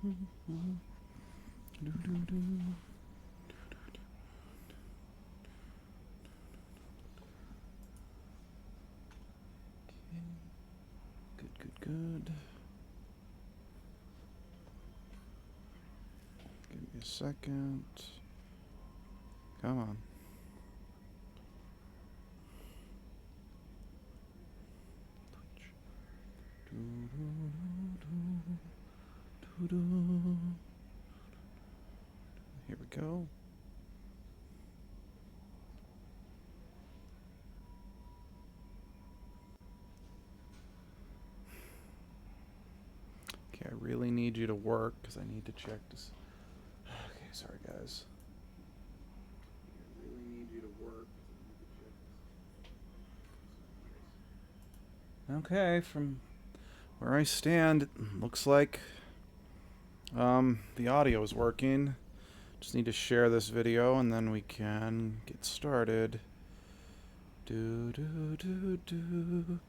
Good. Give me a second. Come on. Here we go. Okay, I really need you to work because I need to check this. Okay, sorry guys. I really need you to work. Okay, from where I stand, it looks like the audio is working. Just need to share this video and then we can get started. Do do do do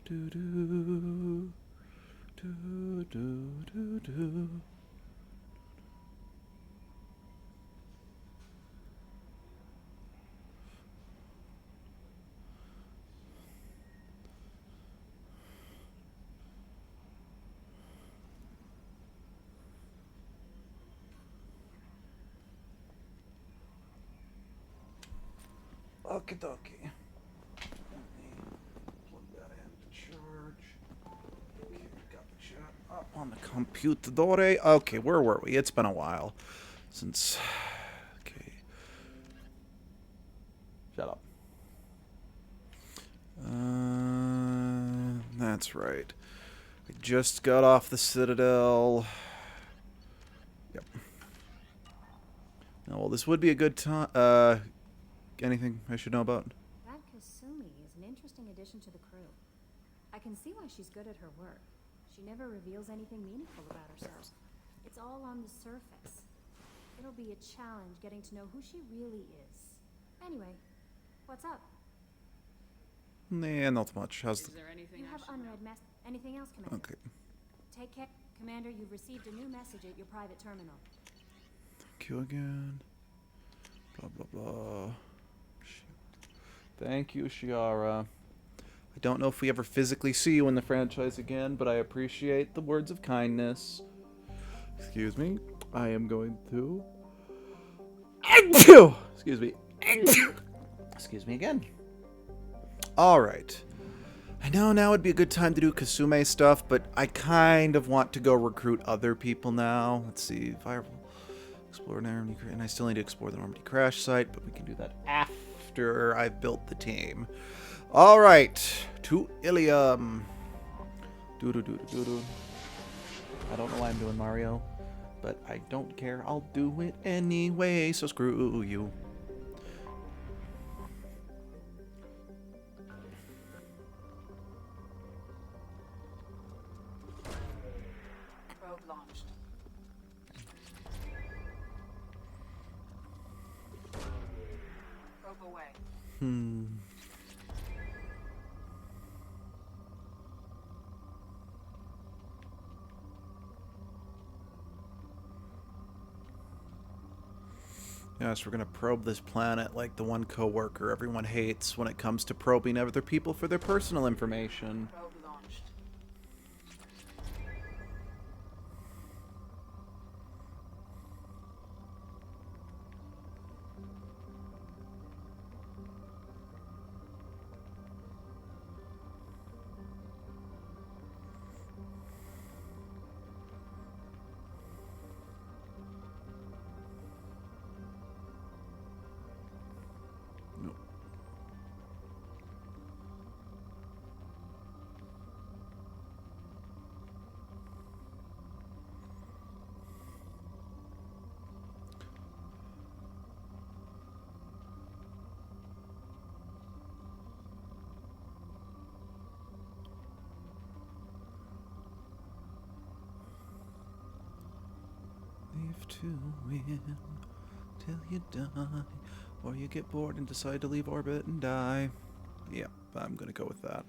do do do do do do. Okie dokie. Plug that into charge. Okay, got the chat up on the computadore. Okay, where were we? It's been a while since. Okay. Shut up. That's right. I just got off the Citadel. Yep. Oh, well, this would be a good time. Anything I should know about? That Kasumi is an interesting addition to the crew. I can see why she's good at her work. She never reveals anything meaningful about herself. It's all on the surface. It'll be a challenge getting to know who she really is. Anyway, what's up? Nah, not much. How's Is there anything You have unread mess. Anything else, Commander? Okay. Take care. Commander, you've received a new message at your private terminal. Thank you again. Blah, blah, blah. Shoot. Thank you, Shiara. I don't know if we ever physically see you in the franchise again, but I appreciate the words of kindness. Excuse me. I am going to... Excuse me. Excuse me again. Alright. I know now would be a good time to do Kasume stuff, but I kind of want to go recruit other people now. Let's see. Firewall. Explore Normandy, and I still need to explore the Normandy crash site, but we can do that after I've built the team. All right, to Ilium. Do do do do do. I don't know why I'm doing Mario, but I don't care. I'll do it anyway. So screw you. Probe launched. Probe away. Yes, we're gonna probe this planet like the one coworker everyone hates when it comes to probing other people for their personal information. Probe launched. Leave to win till you die, or you get bored and decide to leave orbit and die. Yep, I'm gonna go with that.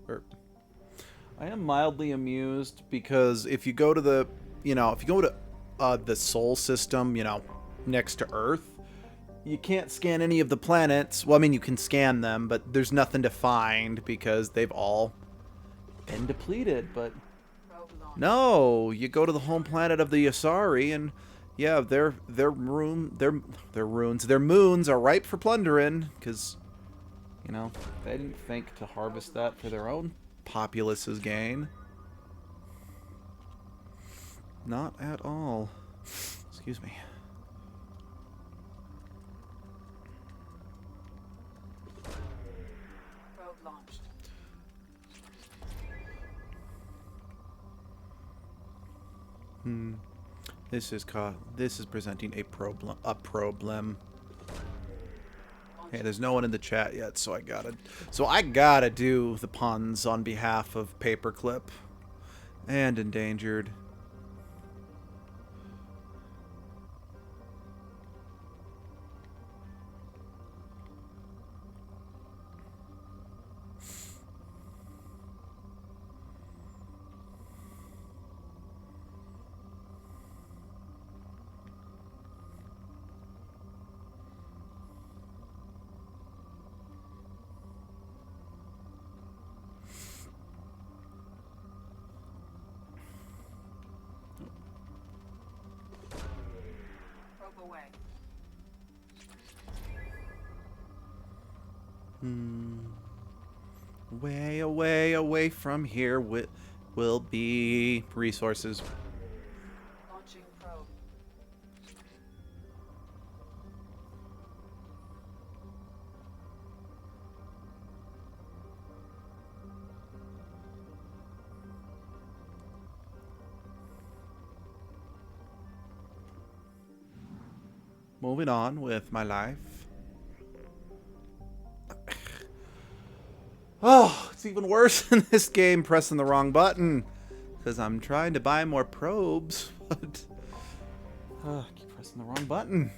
Or I am mildly amused because if you go to the, if you go to the Sol system, next to Earth, you can't scan any of the planets. Well, I mean, you can scan them, but there's nothing to find because they've all been depleted. But Probe launched. no, you go to the home planet of the Asari, and yeah, their moons are ripe for plundering because they didn't think to harvest that for their own populace's gain. Not at all. Excuse me. Probe launched. This is presenting a problem. Hey, there's no one in the chat yet, so I gotta do the puns on behalf of Paperclip and Endangered. Probe away. Away from here will be resources. Launching probe. Moving on with my life. Oh, it's even worse in this game pressing the wrong button. Because I'm trying to buy more probes, but I keep pressing the wrong button.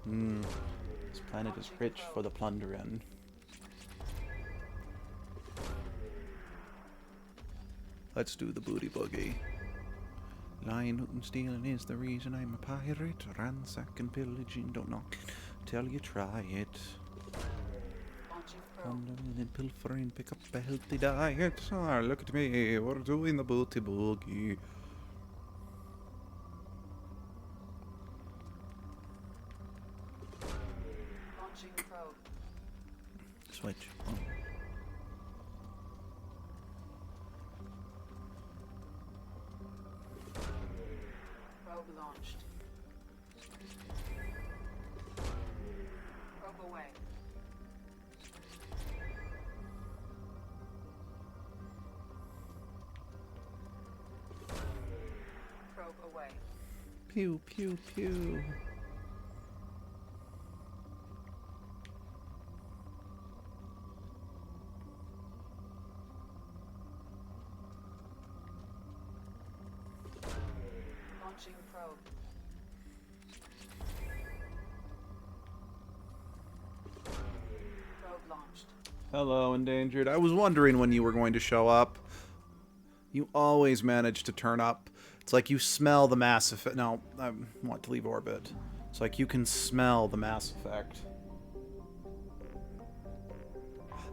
This planet is rich for the plundering. Let's do the booty boogie. Lying, hooting, stealing is the reason I'm a pirate. Ransacking, pillaging, don't knock till you try it. Launching probe. Plundering and pilfering, pick up a healthy diet. Ah, look at me, we're doing the booty boogie. Launching probe. Switch. Oh. Probe launched. Probe away. Probe away. Pew, pew, pew. Launching probe. Probe launched. Hello, Endangered. I was wondering when you were going to show up. You always manage to turn up. It's like you smell the Mass Effect. No, I want to leave orbit. It's like you can smell the Mass Effect.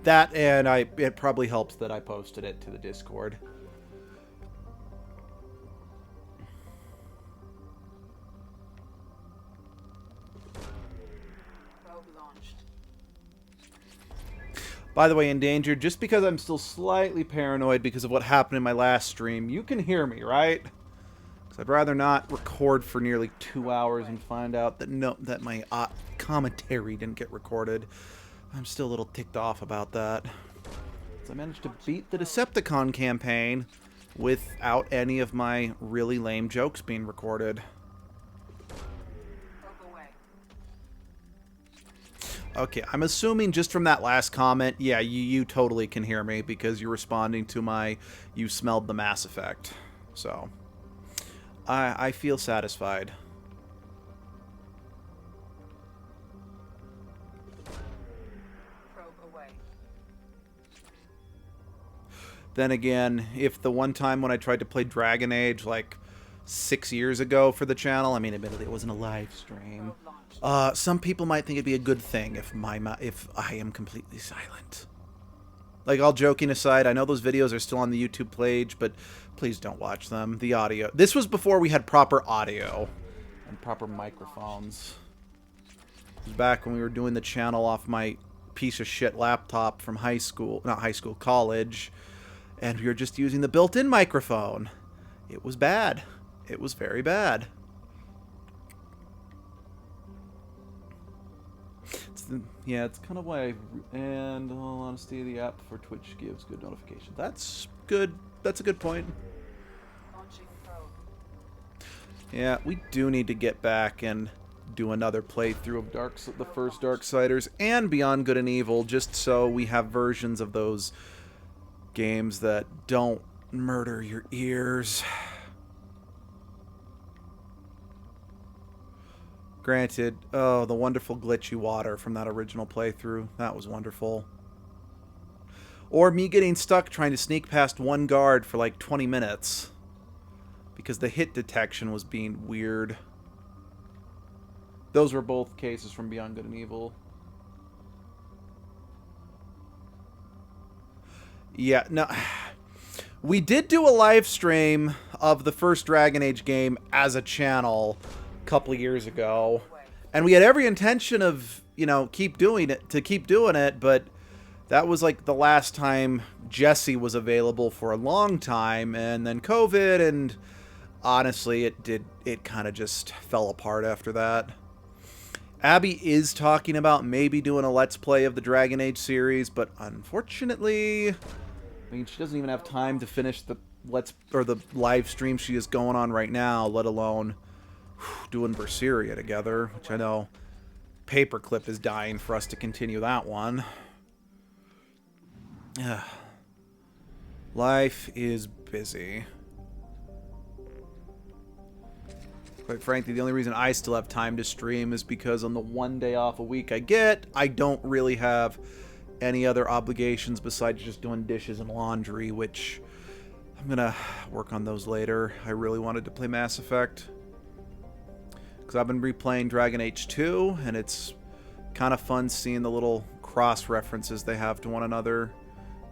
That, and it probably helps that I posted it to the Discord. Probe launched. By the way, Endangered, just because I'm still slightly paranoid because of what happened in my last stream, you can hear me, right? Because I'd rather not record for nearly 2 hours and find out that my commentary didn't get recorded. I'm still a little ticked off about that. 'Cause I managed to beat the Decepticon campaign without any of my really lame jokes being recorded. Probe away. Okay, I'm assuming just from that last comment, yeah, you totally can hear me because you're responding to my "you smelled the Mass Effect." So, I feel satisfied. Then again, if the one time when I tried to play Dragon Age like 6 years ago for the channel, I mean, admittedly it wasn't a live stream. Probe launched. Some people might think it'd be a good thing if if I am completely silent. Like, all joking aside, I know those videos are still on the YouTube page, but please don't watch them. The audio. This was before we had proper audio and proper microphones. It was back when we were doing the channel off my piece of shit laptop from high school, not high school, college, and we were just using the built-in microphone. It was bad. It was very bad. Yeah, it's kind of why and in all honesty, the app for Twitch gives good notifications. That's good. That's a good point. Launching probe. Yeah, we do need to get back and do another playthrough of the first Darksiders and Beyond Good and Evil, just so we have versions of those games that don't murder your ears. Granted, oh, the wonderful glitchy water from that original playthrough. That was wonderful. Or me getting stuck trying to sneak past one guard for like 20 minutes. Because the hit detection was being weird. Those were both cases from Beyond Good and Evil. Yeah, no. We did do a live stream of the first Dragon Age game as a channel couple of years ago, and we had every intention of, you know, keep doing it, but that was like the last time Jesse was available for a long time, and then COVID, and honestly it kind of just fell apart after that. Abby is talking about maybe doing a let's play of the Dragon Age series, but unfortunately, I mean, she doesn't even have time to finish the live stream she is going on right now, let alone doing Berseria together, which I know Paperclip is dying for us to continue that one. Life is busy. Quite frankly, the only reason I still have time to stream is because on the one day off a week I get, I don't really have any other obligations besides just doing dishes and laundry, which I'm gonna work on those later. I really wanted to play Mass Effect, because I've been replaying Dragon Age 2, and it's kind of fun seeing the little cross-references they have to one another.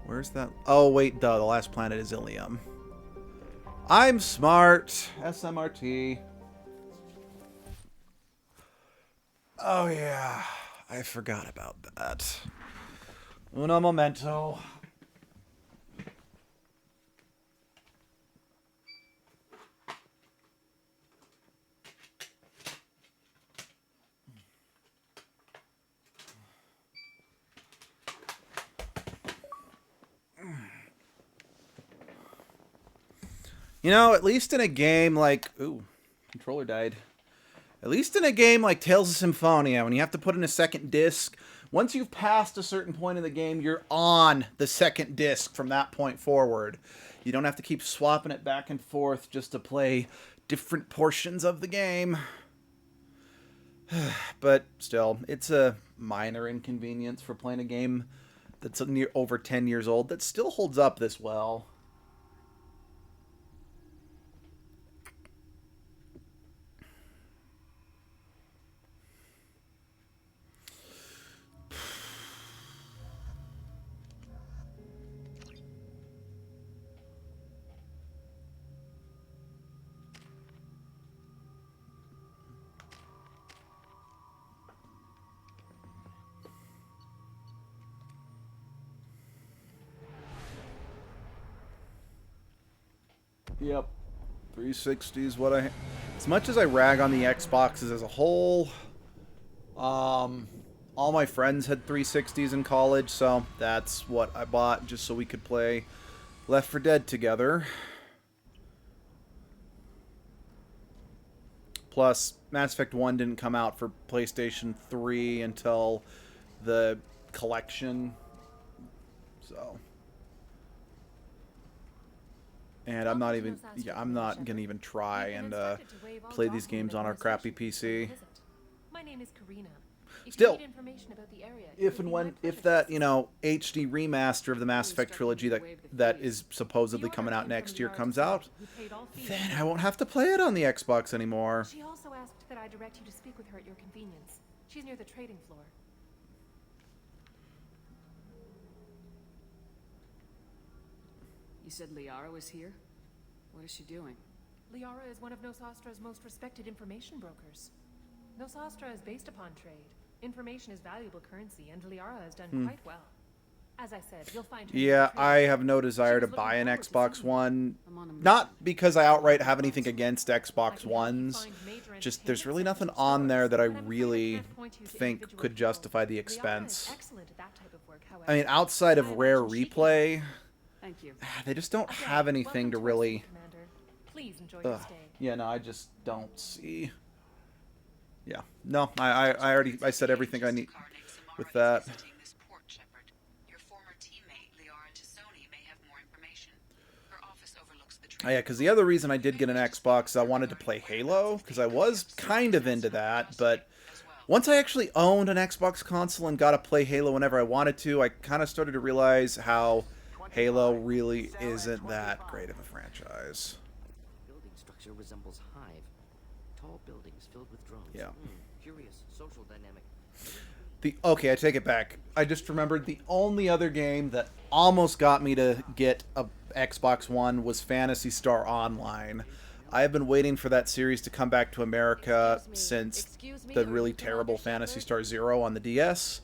Where's that? Oh, wait, the last planet is Ilium. I'm smart. SMRT. Oh, yeah. I forgot about that. Uno momento. You know, at least in a game like... Ooh, controller died. At least in a game like Tales of Symphonia, when you have to put in a second disc, once you've passed a certain point in the game, you're on the second disc from that point forward. You don't have to keep swapping it back and forth just to play different portions of the game. But still, it's a minor inconvenience for playing a game that's over 10 years old that still holds up this well. Yep. 360 is what I... As much as I rag on the Xboxes as a whole, all my friends had 360s in college, so that's what I bought just so we could play Left 4 Dead together. Plus, Mass Effect 1 didn't come out for PlayStation 3 until the collection, so... And I'm not even, I'm not gonna even try and play these games on our crappy PC. My name is Karina. If Still, you need information about the area, it if would and be when my if pleasure that to you know HD remaster of the Mass Effect trilogy that is The supposedly order coming out came next from year Liara comes Tassoni, out, who paid all fees then and I won't have to play it on the Xbox anymore. She also asked that I direct you to speak with her at your convenience. She's near the trading floor. You said Liara was here? What is she doing? Liara is one of Nosastra's most respected information brokers. Nosastra is based upon trade. Information is valuable currency, and Liara has done quite well. As I said, you'll find her. Yeah, I have no desire to buy an Xbox One. Not because I outright have anything against Xbox Ones. Just there's really nothing on there that I really think could justify the expense. I mean, outside of Rare Replay, Thank you. they just don't have anything to really... Please enjoy your stay. Yeah, no, I just don't see... Yeah, no, I said everything I need with that. Oh, yeah, because the other reason I did get an Xbox is I wanted to play Halo, because I was kind of into that, but once I actually owned an Xbox console and got to play Halo whenever I wanted to, I kind of started to realize how Halo really isn't that great of a franchise. Building structure resembles hive. Tall buildings filled with drones. Yeah. Curious social dynamic. Okay, I take it back. I just remembered the only other game that almost got me to get a Xbox One was Phantasy Star Online. I have been waiting for that series to come back to America since the really terrible Phantasy Star Zero on the DS.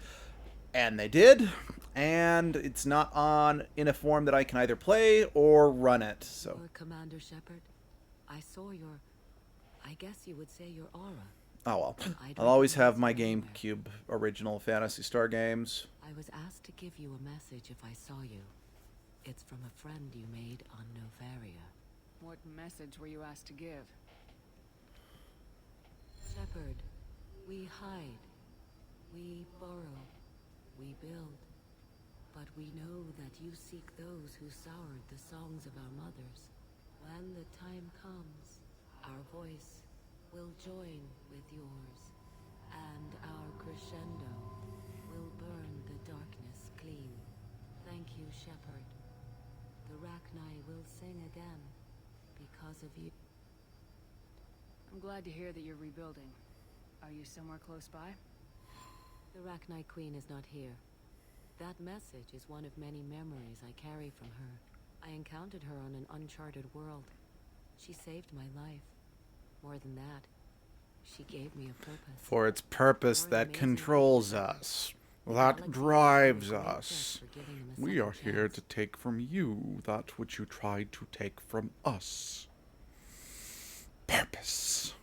And they did. And it's not on in a form that I can either play or run it. So Commander Shepard, I saw your, I guess you would say your aura. oh well. I'll always have my GameCube original Phantasy Star games. I was asked to give you a message if I saw you. It's from a friend you made on Novaria. What message were you asked to give? Shepard, we hide, we borrow, we build. But we know that you seek those who soured the songs of our mothers. When the time comes, our voice will join with yours, and our crescendo will burn the darkness clean. Thank you, Shepard. The Rachni will sing again because of you. I'm glad to hear that you're rebuilding. Are you somewhere close by? The Rachni Queen is not here. That message is one of many memories I carry from her. I encountered her on an uncharted world. She saved my life. More than that, she gave me a purpose. For it's purpose that controls us, that drives us. We are here to take from you that which you tried to take from us. Purpose.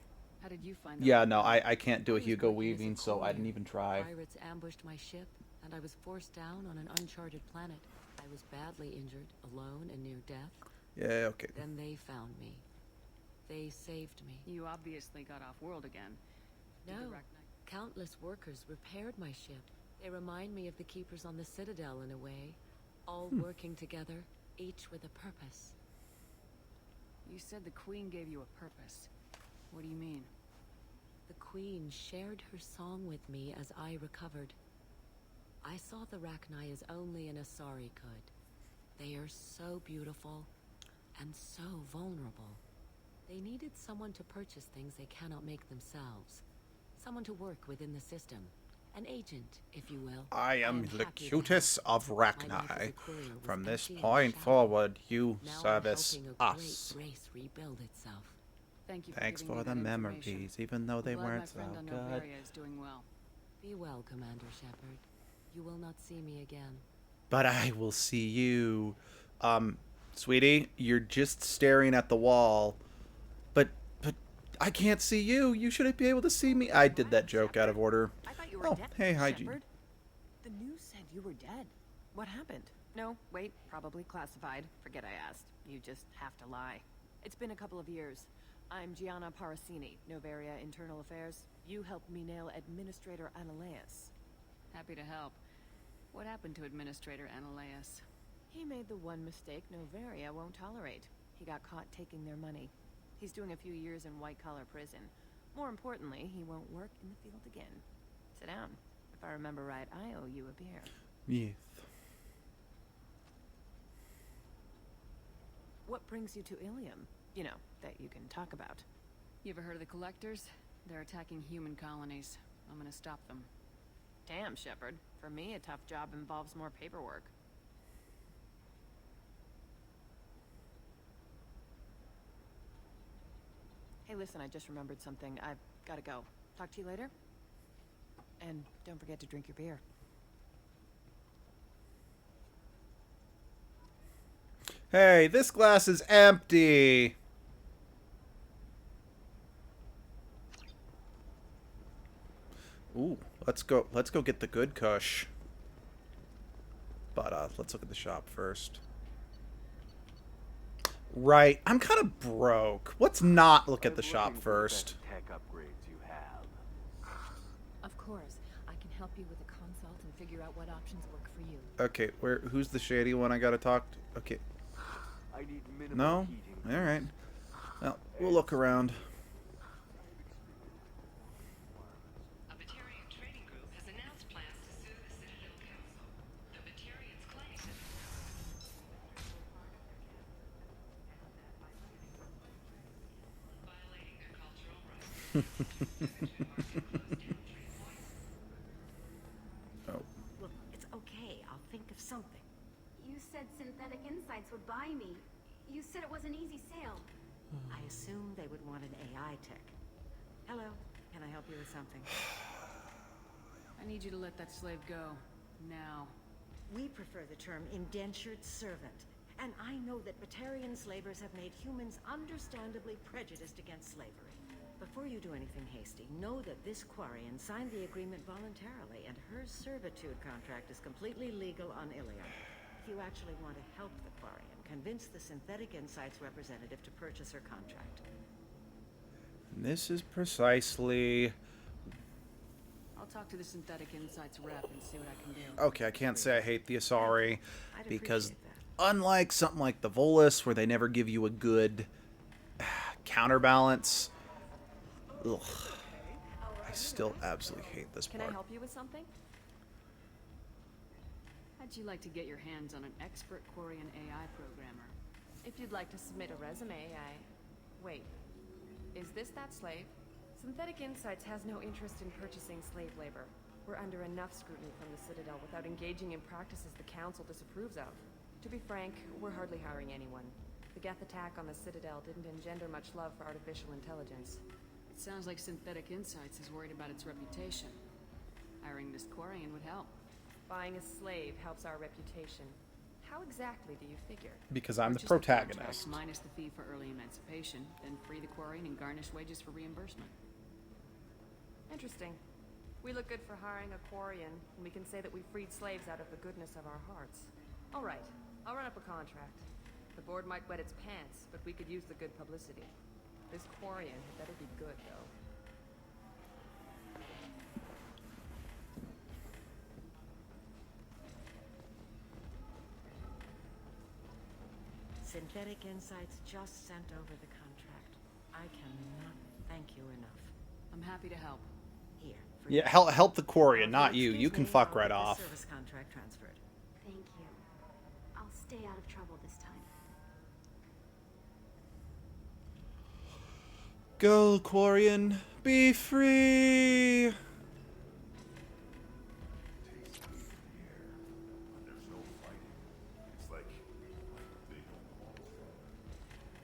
How did you find Yeah, no, I can't do a Hugo Weaving, so I didn't even try. Pirates ambushed my ship, and I was forced down on an uncharted planet. I was badly injured, alone and near death. Yeah, okay. Then they found me. They saved me. You obviously got off world again. Did the No, Rachni- countless workers repaired my ship. They remind me of the Keepers on the Citadel in a way. All working together, each with a purpose. You said the Queen gave you a purpose. What do you mean? The Queen shared her song with me as I recovered. I saw the Rachni as only an Asari could. They are so beautiful and so vulnerable. They needed someone to purchase things they cannot make themselves. Someone to work within the system. An agent, if you will. I am happy to Locutus help. of My life as a Rachni. courier was From this empty and point shallow. forward, you Now I'm service helping a us. great race rebuild itself. Thank you for Thanks giving for me the that information. memories, even though they I'm glad weren't my so friend on good. Novaria is doing well. Be well, Commander Shepard. You will not see me again. But I will see you. Sweetie, you're just staring at the wall. But I can't see you. You shouldn't be able to see me. I did that joke out of order. I thought you were Oh, dead, hey, hi, Jean. Shepard. The news said you were dead. What happened? No, wait, probably classified. Forget I asked. You just have to lie. It's been a couple of years. I'm Gianna Parasini, Novaria Internal Affairs. You helped me nail Administrator Analeas. Happy to help. What happened to Administrator Analeas? He made the one mistake Novaria won't tolerate. He got caught taking their money. He's doing a few years in white-collar prison. More importantly, he won't work in the field again. Sit down. If I remember right, I owe you a beer. Yes. What brings you to Ilium? You know, that you can talk about. You ever heard of the Collectors? They're attacking human colonies. I'm gonna stop them. Damn, Shepard. For me, a tough job involves more paperwork. Hey, listen, I just remembered something. I've gotta go. Talk to you later? And don't forget to drink your beer. Hey, this glass is empty. Ooh, let's go get the good kush. But let's look at the shop first. Right, I'm kind of broke. Let's not look at the shop first. Tech upgrades you have. Of course. I can help you with a consult and figure out what options work for you. Okay, who's the shady one I gotta talk to? Okay. I need minimal No? heating. Alright. Well, we'll look around. A Batarian trading group has announced plans to sue the Citadel Council. The Batarians claim that violating their cultural rights. Oh. Look, it's okay. I'll think of something. You said Synthetic Insights would buy me. You said it was an easy sale. I assumed they would want an AI tech. Hello, can I help you with something? I need you to let that slave go. Now. We prefer the term indentured servant. And I know that Batarian slavers have made humans understandably prejudiced against slavery. Before you do anything hasty, know that this Quarian signed the agreement voluntarily, and her servitude contract is completely legal on Ilium. If you actually want to help the Quarian, convince the Synthetic Insights representative to purchase her contract. This is precisely... I'll talk to the Synthetic Insights rep and see what I can do. Okay, I can't say I hate the Asari, I'd because appreciate that. unlike something like the Volus, where they never give you a good counterbalance, ugh, I still absolutely hate this Can part. I help you with something? How'd you like to get your hands on an expert Quarian AI programmer? If you'd like to submit a resume, Wait. Is this that slave? Synthetic Insights has no interest in purchasing slave labor. We're under enough scrutiny from the Citadel without engaging in practices the Council disapproves of. To be frank, we're hardly hiring anyone. The Geth attack on the Citadel didn't engender much love for artificial intelligence. It sounds like Synthetic Insights is worried about its reputation. Hiring this Quarian would help. Buying a slave helps our reputation. How exactly do you figure? Because I'm the Purchase contract protagonist. minus the fee for early emancipation, then free the Quarian and garnish wages for reimbursement. Interesting. We look good for hiring a Quarian, and we can say that we freed slaves out of the goodness of our hearts. All right, I'll run up a contract. The board might wet its pants, but we could use the good publicity. This Quarian had better be good, though. Synthetic Insights just sent over the contract. I cannot thank you enough. I'm happy to help. Here. For Yeah, you. help the Quarian, not you. Excuse You can me, fuck I'll right get the off. Service contract transferred. Thank you. I'll stay out of trouble this time. Go, Quarian, be free!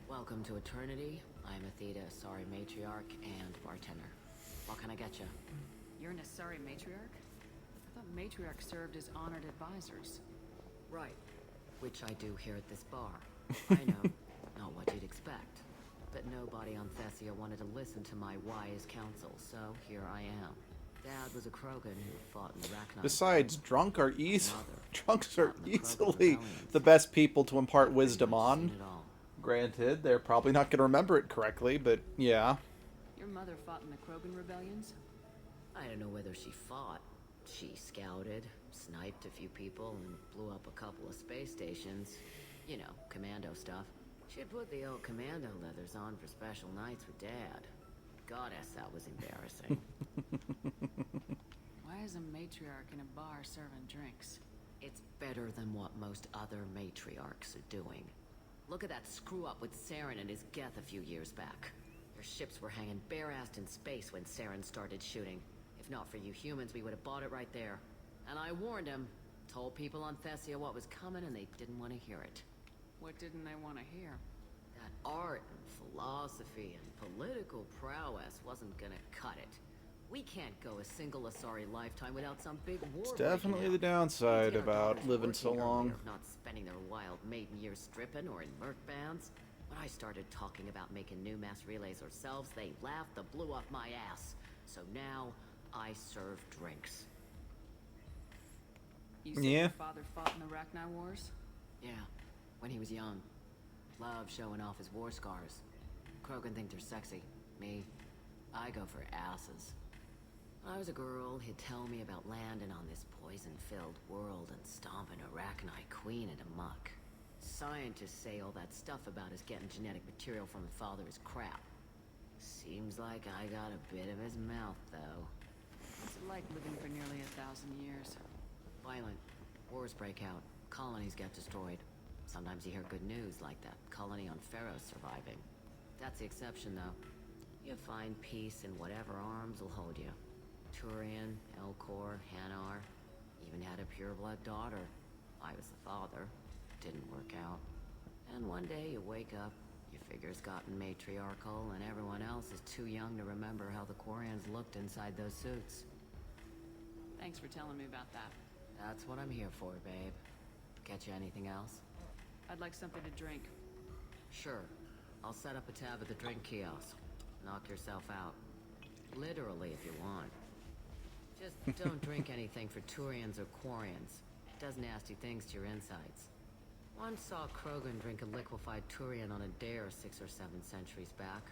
Welcome to Eternity. I'm Athena, Asari matriarch and bartender. What can I get you? You're an Asari matriarch? I thought matriarchs served as honored advisors. Right. Which I do here at this bar. I know, not what you'd expect. But nobody on Thessia wanted to listen to my wise counsel, so here I am. Dad was a Krogan who fought in the Rachni. Besides, drunks are Fought in the Krogan easily rebellions. the best people to impart Pretty wisdom much on. seen it all. Granted, they're probably not going to remember it correctly, but yeah. Your mother fought in the Krogan rebellions? I don't know whether she fought. She scouted, sniped a few people, and blew up a couple of space stations. You know, commando stuff. She'd put the old commando leathers on for special nights with Dad. Goddess, that was embarrassing. is a matriarch in a bar serving drinks? It's better than what most other matriarchs are doing. Look at that screw-up with Saren and his Geth a few years back. Their ships were hanging bare-assed in space when Saren started shooting. If not for you humans, we would have bought it right there. And I warned him. Told people on Thessia what was coming, and they didn't want to hear it. What didn't they want to hear? That art and philosophy and political prowess wasn't gonna cut it. We can't go a single Asari lifetime without some big war. It's definitely the downside about living so long. Not spending their wild maiden years stripping or in merc bands. When I started talking about making new mass relays ourselves, they laughed the blue off my ass. So now, I serve drinks. You said Yeah. your father fought in the Rachni Wars? Yeah, when he was young. Loved showing off his war scars. Krogan think they're sexy. Me, I go for asses. When I was a girl, he'd tell me about landing on this poison-filled world and stomping a Rachni queen into muck. Scientists say all that stuff about us getting genetic material from the father is crap. Seems like I got a bit of his mouth, though. What's it like living for nearly 1,000 years? Violent. Wars break out. Colonies get destroyed. Sometimes you hear good news, like that colony on Pharaoh surviving. That's the exception, though. You find peace in whatever arms will hold you. Turian, Elcor, Hanar, even had a pureblood daughter. I was the father. Didn't work out. And one day you wake up, your figure's gotten matriarchal, and everyone else is too young to remember how the Quarians looked inside those suits. Thanks for telling me about that. That's what I'm here for, babe. Get you anything else? I'd like something to drink. Sure. I'll set up a tab at the drink kiosk. Knock yourself out. Literally, if you want. Just don't drink anything for Turians or Quarians. It does nasty things to your insides. Once saw Krogan drink a liquefied Turian on a dare 6 or 7 centuries back.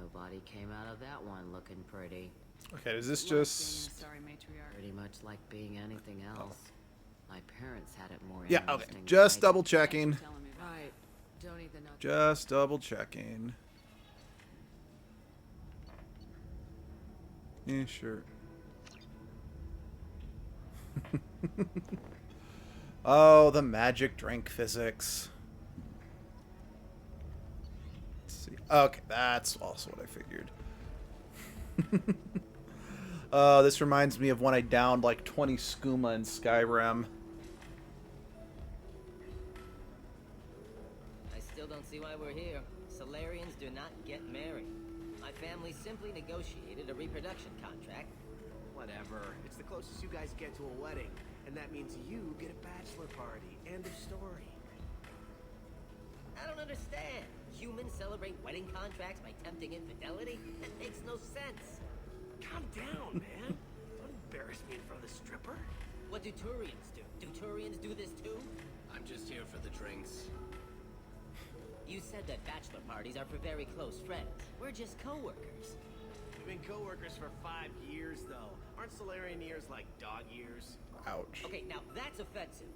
Nobody came out of that one looking pretty. Okay, is this Like being just... a sorry matriarch. Pretty much like being anything else. My parents had it more Yeah, okay. interesting than Just I did. double checking. Telling me about Right. Don't eat the nuts. Just double checking. Yeah, sure. Oh, the magic drink physics. Let's see. Okay, that's also what I figured. This reminds me of when I downed like 20 skooma in Skyrim. I still don't see why we're here. Solarians do not get married. My family simply negotiated a reproduction contract. Whatever. It's the closest you guys get to a wedding. And that means you get a bachelor party. End of story. I don't understand. Humans celebrate wedding contracts by tempting infidelity? That makes no sense. Calm down, man. Don't embarrass me in front of the stripper. What do Turians do? Do Turians do this too? I'm just here for the drinks. You said that bachelor parties are for very close friends. We're just co-workers. We've been co-workers for 5 years, though. Aren't Solarian years like dog years? Ouch. Okay, now that's offensive.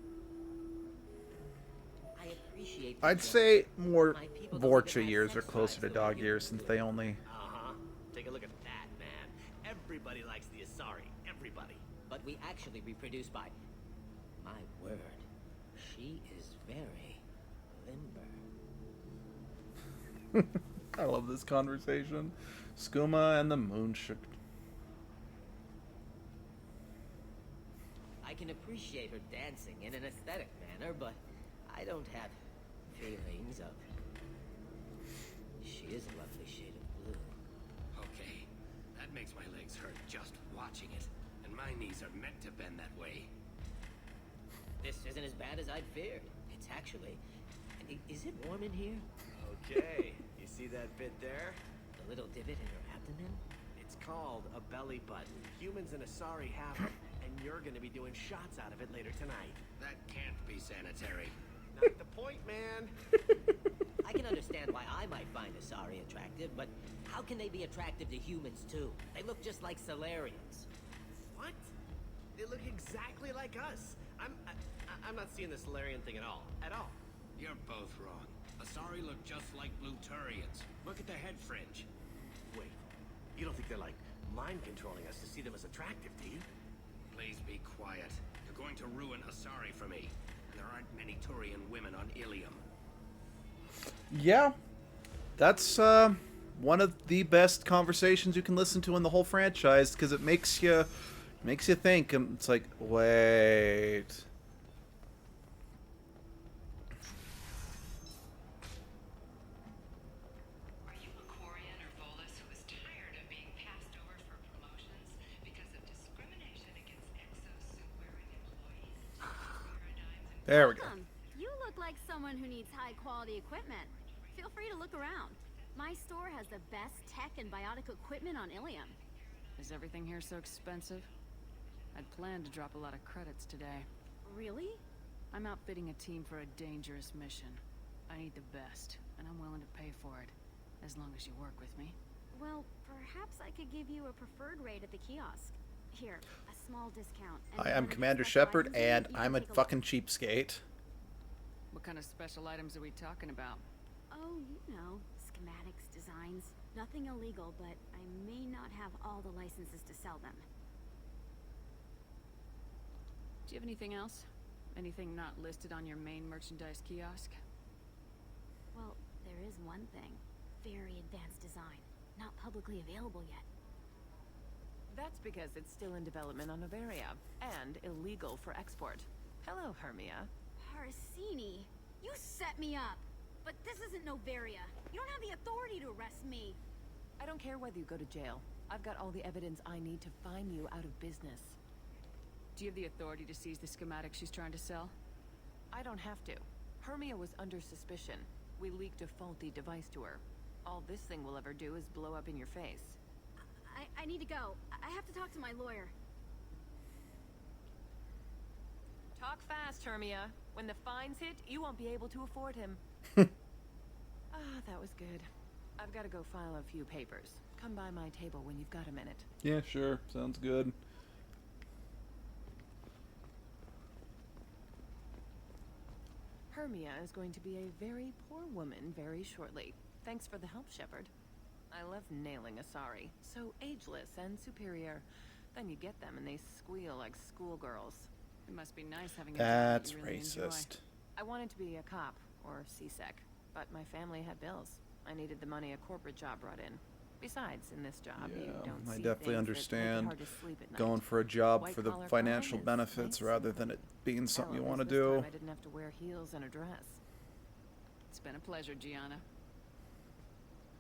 I appreciate. I'd say more Vorcha years are closer to dog years since they only... Uh-huh. Take a look at that, man. Everybody likes the Asari. Everybody. But we actually reproduce by... My word. She is very limber. I love this conversation. Skooma and the moon shook. I can appreciate her dancing in an aesthetic manner, but I don't have feelings of... She is a lovely shade of blue. Okay, that makes my legs hurt just watching it. And my knees are meant to bend that way. This isn't as bad as I'd feared. It's actually... Is it warm in here? Okay. You see that bit there? The little divot in her abdomen? It's called a belly button. Humans and Asari have it, and you're gonna be doing shots out of it later tonight. That can't be sanitary. Not the point, man. I can understand why I might find Asari attractive, but how can they be attractive to humans too? They look just like Solarians. What? They look exactly like us. I'm not seeing the Solarian thing at all. At all. You're both wrong. Asari look just like blue Turians. Look at the head fringe. Wait. You don't think they're like mind controlling us to see them as attractive, do you? Please be quiet. You're going to ruin Asari for me. And there aren't many Turian women on Ilium. Yeah. That's one of the best conversations you can listen to in the whole franchise, because it makes you think. It's like, wait. Are you a Quarian or Volus who is tired of being passed over for promotions because of discrimination against exosuit-wearing employees? There we go. You look like someone who needs high-quality equipment. Feel free to look around. My store has the best tech and biotic equipment on Ilium. Is everything here so expensive? I'd planned to drop a lot of credits today. Really? I'm outfitting a team for a dangerous mission. I need the best, and I'm willing to pay for it, as long as you work with me. Well, perhaps I could give you a preferred rate at the kiosk. Here, a small discount. And Hi, I'm when Commander special Shepard, items in, and you can I'm a take fucking cheapskate. What kind of special items are we talking about? Oh, you know, schematics, designs. Nothing illegal, but I may not have all the licenses to sell them. Do you have anything else? Anything not listed on your main merchandise kiosk? Well, there is one thing. Very advanced design. Not publicly available yet. That's because it's still in development on Noveria, and illegal for export. Hello, Hermia. Parsini, you set me up! But this isn't Noveria. You don't have the authority to arrest me. I don't care whether you go to jail. I've got all the evidence I need to find you out of business. Do you have the authority to seize the schematic she's trying to sell? I don't have to. Hermia was under suspicion. We leaked a faulty device to her. All this thing will ever do is blow up in your face. I need to go. I have to talk to my lawyer. Talk fast, Hermia. When the fines hit, you won't be able to afford him. That was good. I've got to go file a few papers. Come by my table when you've got a minute. Yeah, sure. Sounds good. Hermia is going to be a very poor woman very shortly. Thanks for the help, Shepard. I love nailing Asari. So ageless and superior. Then you get them and they squeal like schoolgirls. It must be nice having a That's job that you really enjoy. racist. I wanted to be a cop, or CSEC, but my family had bills. I needed the money a corporate job brought in. Besides, in this job, you don't I see definitely things that make it understand hard to sleep at night. going for a job for the White-collar financial crime is benefits nice rather and than it being something you Hell, want to at least this do. time I didn't have to wear heels and a dress. It's been a pleasure, Gianna.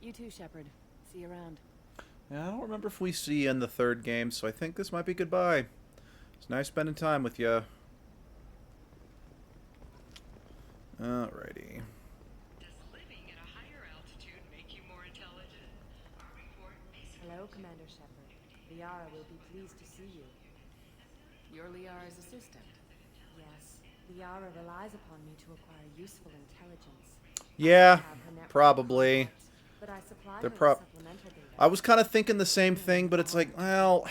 You too, Shepard. See you around. Yeah, I don't remember if we see you in the third game, so I think this might be goodbye. It's nice spending time with you. Alrighty. Does living at a higher altitude make you more intelligent? Our report basically... Hello, Commander Shepard. Liara will be pleased to see you. You're Liara's assistant. Yes, Liara relies upon me to acquire useful intelligence. Yeah, I have her network probably. contacts, but I supply They're her with supplemental data. I was kind of thinking the same thing, but it's like, well,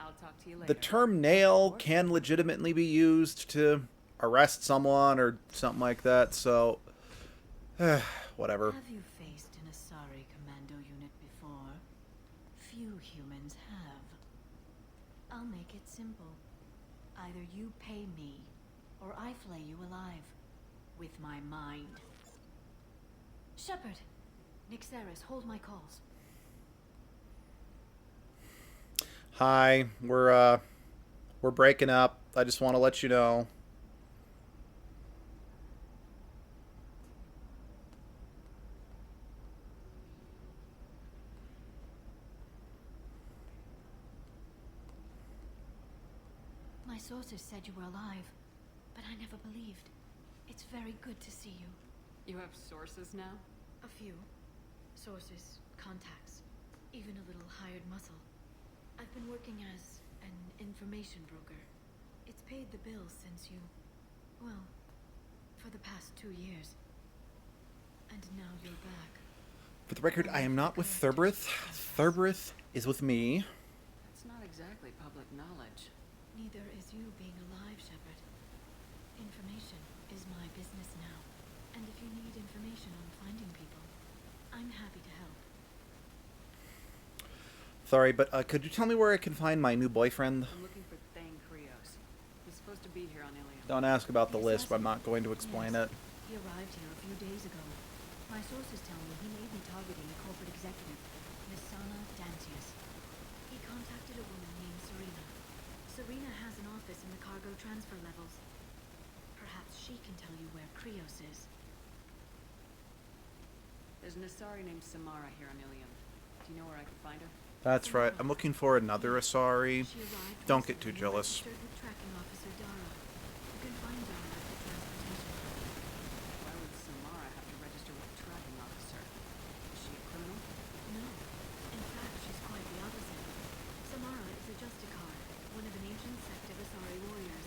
I'll talk to you later. the term nail can legitimately be used to arrest someone or something like that, so whatever. Have you faced an Asari commando unit before? Few humans have. I'll make it simple. Either you pay me, or I flay you alive. With my mind. Shepard! Nixeris, hold my calls. Hi, we're breaking up. I just want to let you know. My sources said you were alive, but I never believed. It's very good to see you. You have sources now? A few. Sources, contacts, even a little hired muscle. I've been working as an information broker. It's paid the bills since you... well, for the past 2 years. And now you're back. For the record, I am not with Thurbrith. Thurbrith is with me. That's not exactly public knowledge. Neither is you being alive, Shepard. Information is my business now. And if you need information on finding people, I'm happy to help. Sorry, but could you tell me where I can find my new boyfriend? I'm looking for Thane Krios. He's supposed to be here on Ilium. Don't ask about the list, but I'm not going to explain it. He arrived here a few days ago. My sources tell me he may be targeting a corporate executive, Nisana Dantius. He contacted a woman named Serena. Serena has an office in the cargo transfer levels. Perhaps she can tell you where Krios is. There's an Asari named Samara here on Ilium. Do you know where I can find her? That's right. I'm looking for another Asari. She arrived Don't get too recently jealous. registered with tracking officer Dara. You can find Dara at the transportation. Why would Samara have to register with a tracking officer? Is she a criminal? No. In fact, she's quite the opposite. Samara is a Justicar, one of an ancient sect of Asari warriors.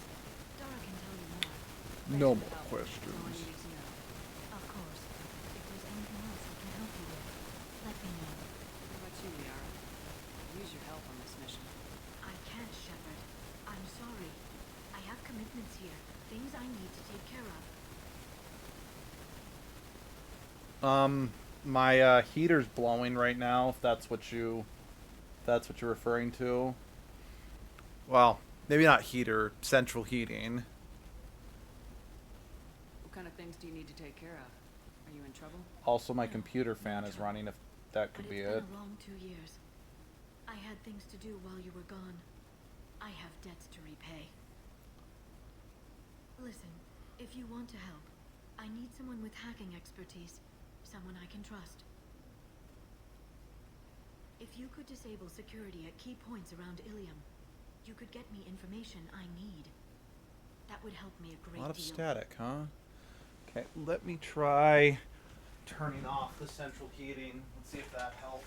Dara can tell you more. No more That's all I questions. needed to know. Of course. If there's anything else I can help you with, let me know. What about you, Liara? Use your help on this mission. I can't, Shepard. I'm sorry. I have commitments here. Things I need to take care of. My heater's blowing right now, if that's what you're referring to. Well, maybe not heater, central heating. What kind of things do you need to take care of? Are you in trouble? Also, my computer fan is running, if that could But be it's it. been a long 2 years. I had things to do while you were gone. I have debts to repay. Listen, if you want to help, I need someone with hacking expertise. Someone I can trust. If you could disable security at key points around Ilium, you could get me information I need. That would help me a great A lot of deal. static, huh? Okay, let me try turning off the central heating. Let's see if that helps.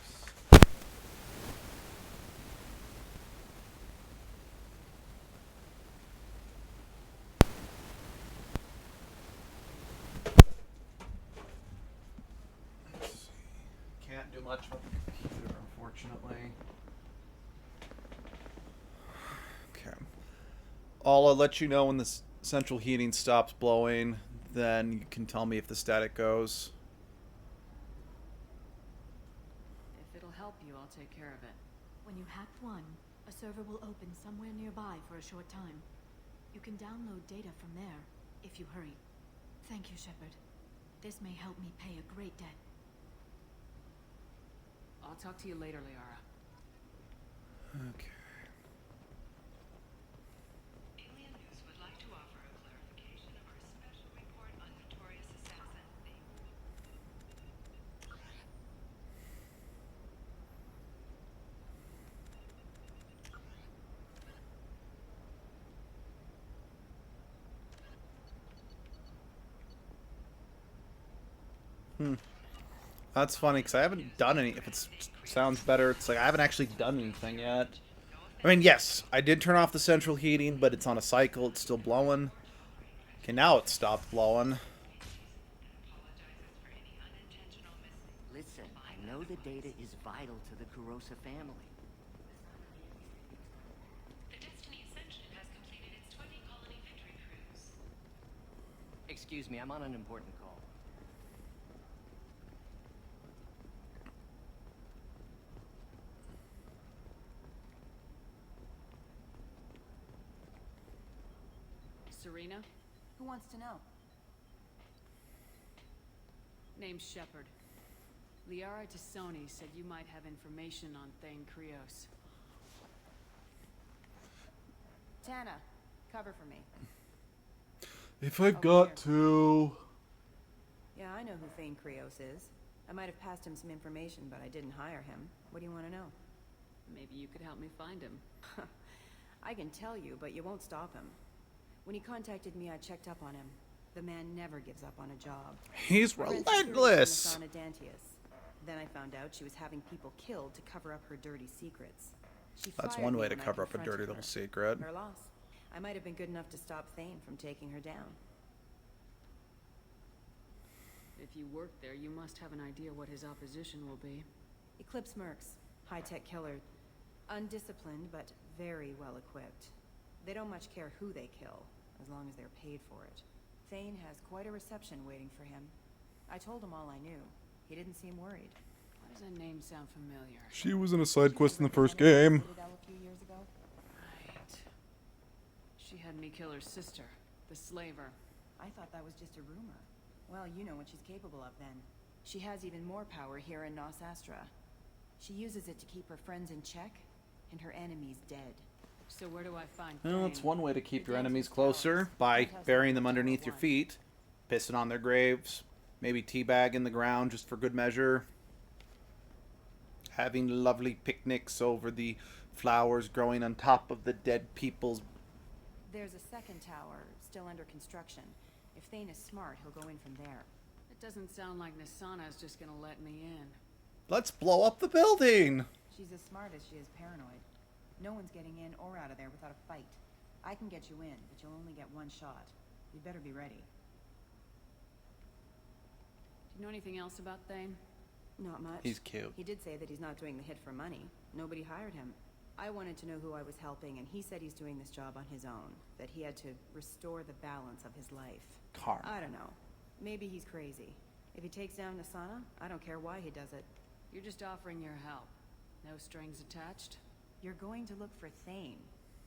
Let's see. Can't do much with the computer, unfortunately. Okay. I'll let you know when the central heating stops blowing. Then you can tell me if the static goes. If it'll help you, I'll take care of it. When you hack one, a server will open somewhere nearby for a short time. You can download data from there, if you hurry. Thank you, Shepard. This may help me pay a great debt. I'll talk to you later, Liara. Okay. Alien News would like to offer a clarification of our special report on notorious assassin Thane. That's funny, because I haven't done any. If it sounds better, it's like I haven't actually done anything yet. I mean, yes, I did turn off the central heating, but it's on a cycle. It's still blowing. Okay, now it stopped blowing. Listen, I know the data is vital to the Kurosa family. The Destiny Ascension has completed its 20-colony victory cruise. Excuse me, I'm on an important call. Serena? Who wants to know? Name's Shepard. Liara Tassoni said you might have information on Thane Krios. Tana, cover for me. If I've got to. Yeah, I know who Thane Krios is. I might have passed him some information, but I didn't hire him. What do you want to know? Maybe you could help me find him. I can tell you, but you won't stop him. When he contacted me, I checked up on him. The man never gives up on a job. He's relentless. Nisana Dantius. Then I found out she was having people killed to cover up her dirty secrets. She That's fired one me way to when I cover up a confronted dirty her. little secret. Her loss. I might have been good enough to stop Thane from taking her down. If you work there, you must have an idea what his opposition will be. Eclipse Mercs. High-tech killer. Undisciplined, but very well equipped. They don't much care who they kill, as long as they're paid for it. Thane has quite a reception waiting for him. I told him all I knew. He didn't seem worried. Why Does that name sound familiar? She was in a side quest in the first game. Right. She had me kill her sister, the slaver. I thought that was just a rumor. Well, you know what she's capable of then. She has even more power here in Nos Astra. She uses it to keep her friends in check and her enemies dead. So where do I find Well, Thane? that's one way to keep your enemies closer, by burying them underneath your feet, pissing on their graves, maybe teabag in the ground just for good measure, having lovely picnics over the flowers growing on top of the dead people's... There's a second tower, still under construction. If Thane is smart, he'll go in from there. It doesn't sound like Nasana is just gonna let me in. Let's blow up the building! She's as smart as she is paranoid. No one's getting in or out of there without a fight. I can get you in, but you'll only get one shot. You'd better be ready. Do you know anything else about Thane? Not much. He's cute. He did say that he's not doing the hit for money. Nobody hired him. I wanted to know who I was helping, and he said he's doing this job on his own. That he had to restore the balance of his life. Karma. I don't know. Maybe he's crazy. If he takes down Nasana, I don't care why he does it. You're just offering your help. No strings attached? You're going to look for Thane.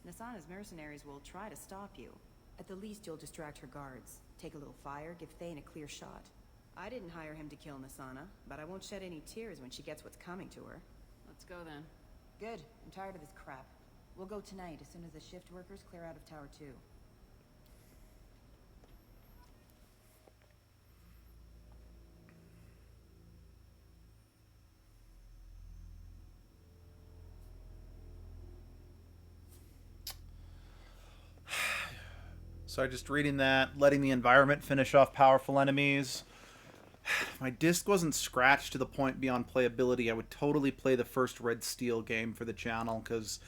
Nasana's mercenaries will try to stop you. At the least, you'll distract her guards. Take a little fire, give Thane a clear shot. I didn't hire him to kill Nasana, but I won't shed any tears when she gets what's coming to her. Let's go then. Good. I'm tired of this crap. We'll go tonight as soon as the shift workers clear out of Tower 2. So just reading that, letting the environment finish off powerful enemies. My disc wasn't scratched to the point beyond playability. I would totally play the first Red Steel game for the channel, because,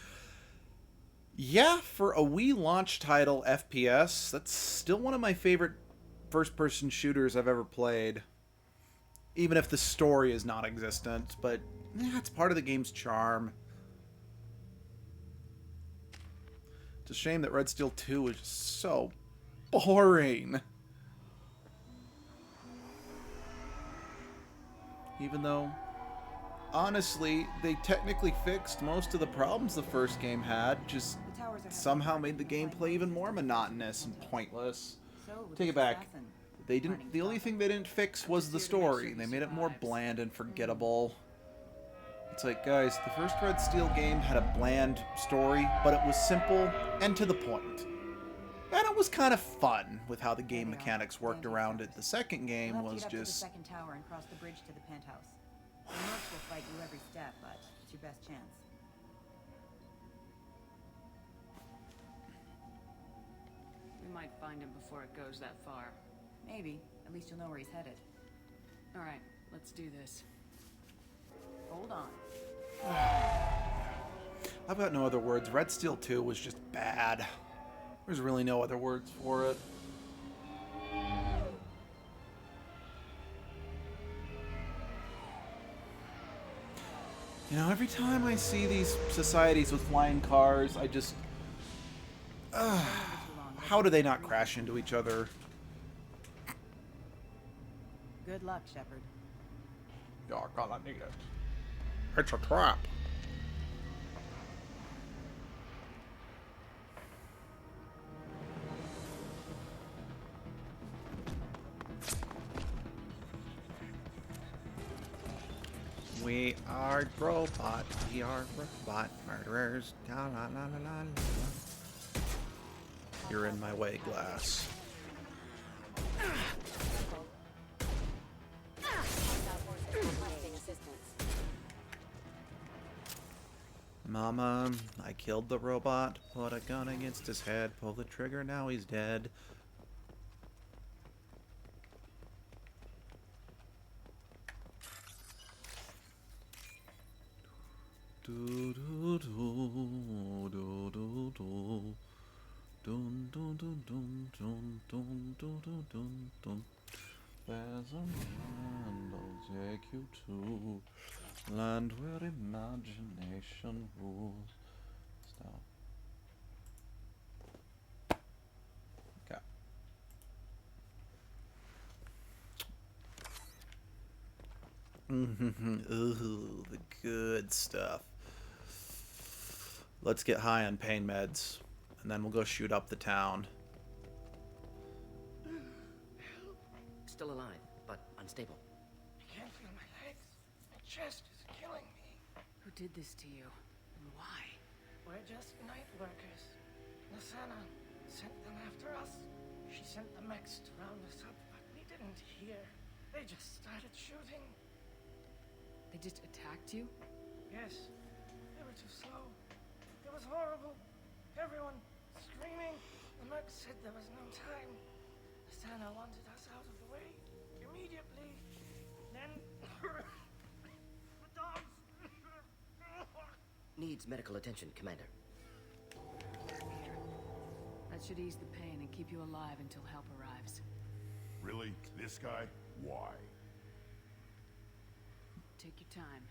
yeah, for a Wii launch title FPS, that's still one of my favorite first-person shooters I've ever played. Even if the story is non-existent, but yeah, it's part of the game's charm. It's a shame that Red Steel 2 is just so boring. Even though, honestly, they technically fixed most of the problems the first game had, just somehow made the gameplay even more monotonous and pointless. Take it back. They didn't. The only thing they didn't fix was the story. They made it more bland and forgettable. It's like, guys, the first Red Steel game had a bland story, but it was simple and to the point. And it was kind of fun with how the game mechanics worked around it. The second game was just... the second tower and cross the bridge to the penthouse. The mercs will fight you every step, but it's your best chance. We might find him before it goes that far. Maybe. At least you'll know where he's headed. Alright, let's do this. Hold on. I've got no other words. Red Steel 2 was just bad. There's really no other words for it. You know, every time I see these societies with flying cars, I just... how do they not crash into each other? Good luck, Shepard. You're gonna need it. It's a trap. We are robot. We are robot murderers. La, la, la, la, la, la. You're in my way, Glass. Mama, I killed the robot, put a gun against his head, pull the trigger, now he's dead. Do do do do do do. Dun dun dun dun dun dun dun dun dun dun. There's a land I'll take you to, land where imagination rules. Stop. Okay. Ooh, the good stuff. Let's get high on pain meds, and then we'll go shoot up the town. Still alive, but unstable. I can't feel my legs. My chest is killing me. Who did this to you? And why? We're just night workers. Lasana sent them after us. She sent the mechs to round us up, but we didn't hear. They just started shooting. They just attacked you? Yes. They were too slow. It was horrible. Everyone screaming. The mechs said there was no time. Lasana wanted us out of the way immediately. Then the dogs. Needs medical attention, Commander. That should ease the pain and keep you alive until help arrives. Really? This guy? Why? Take your time.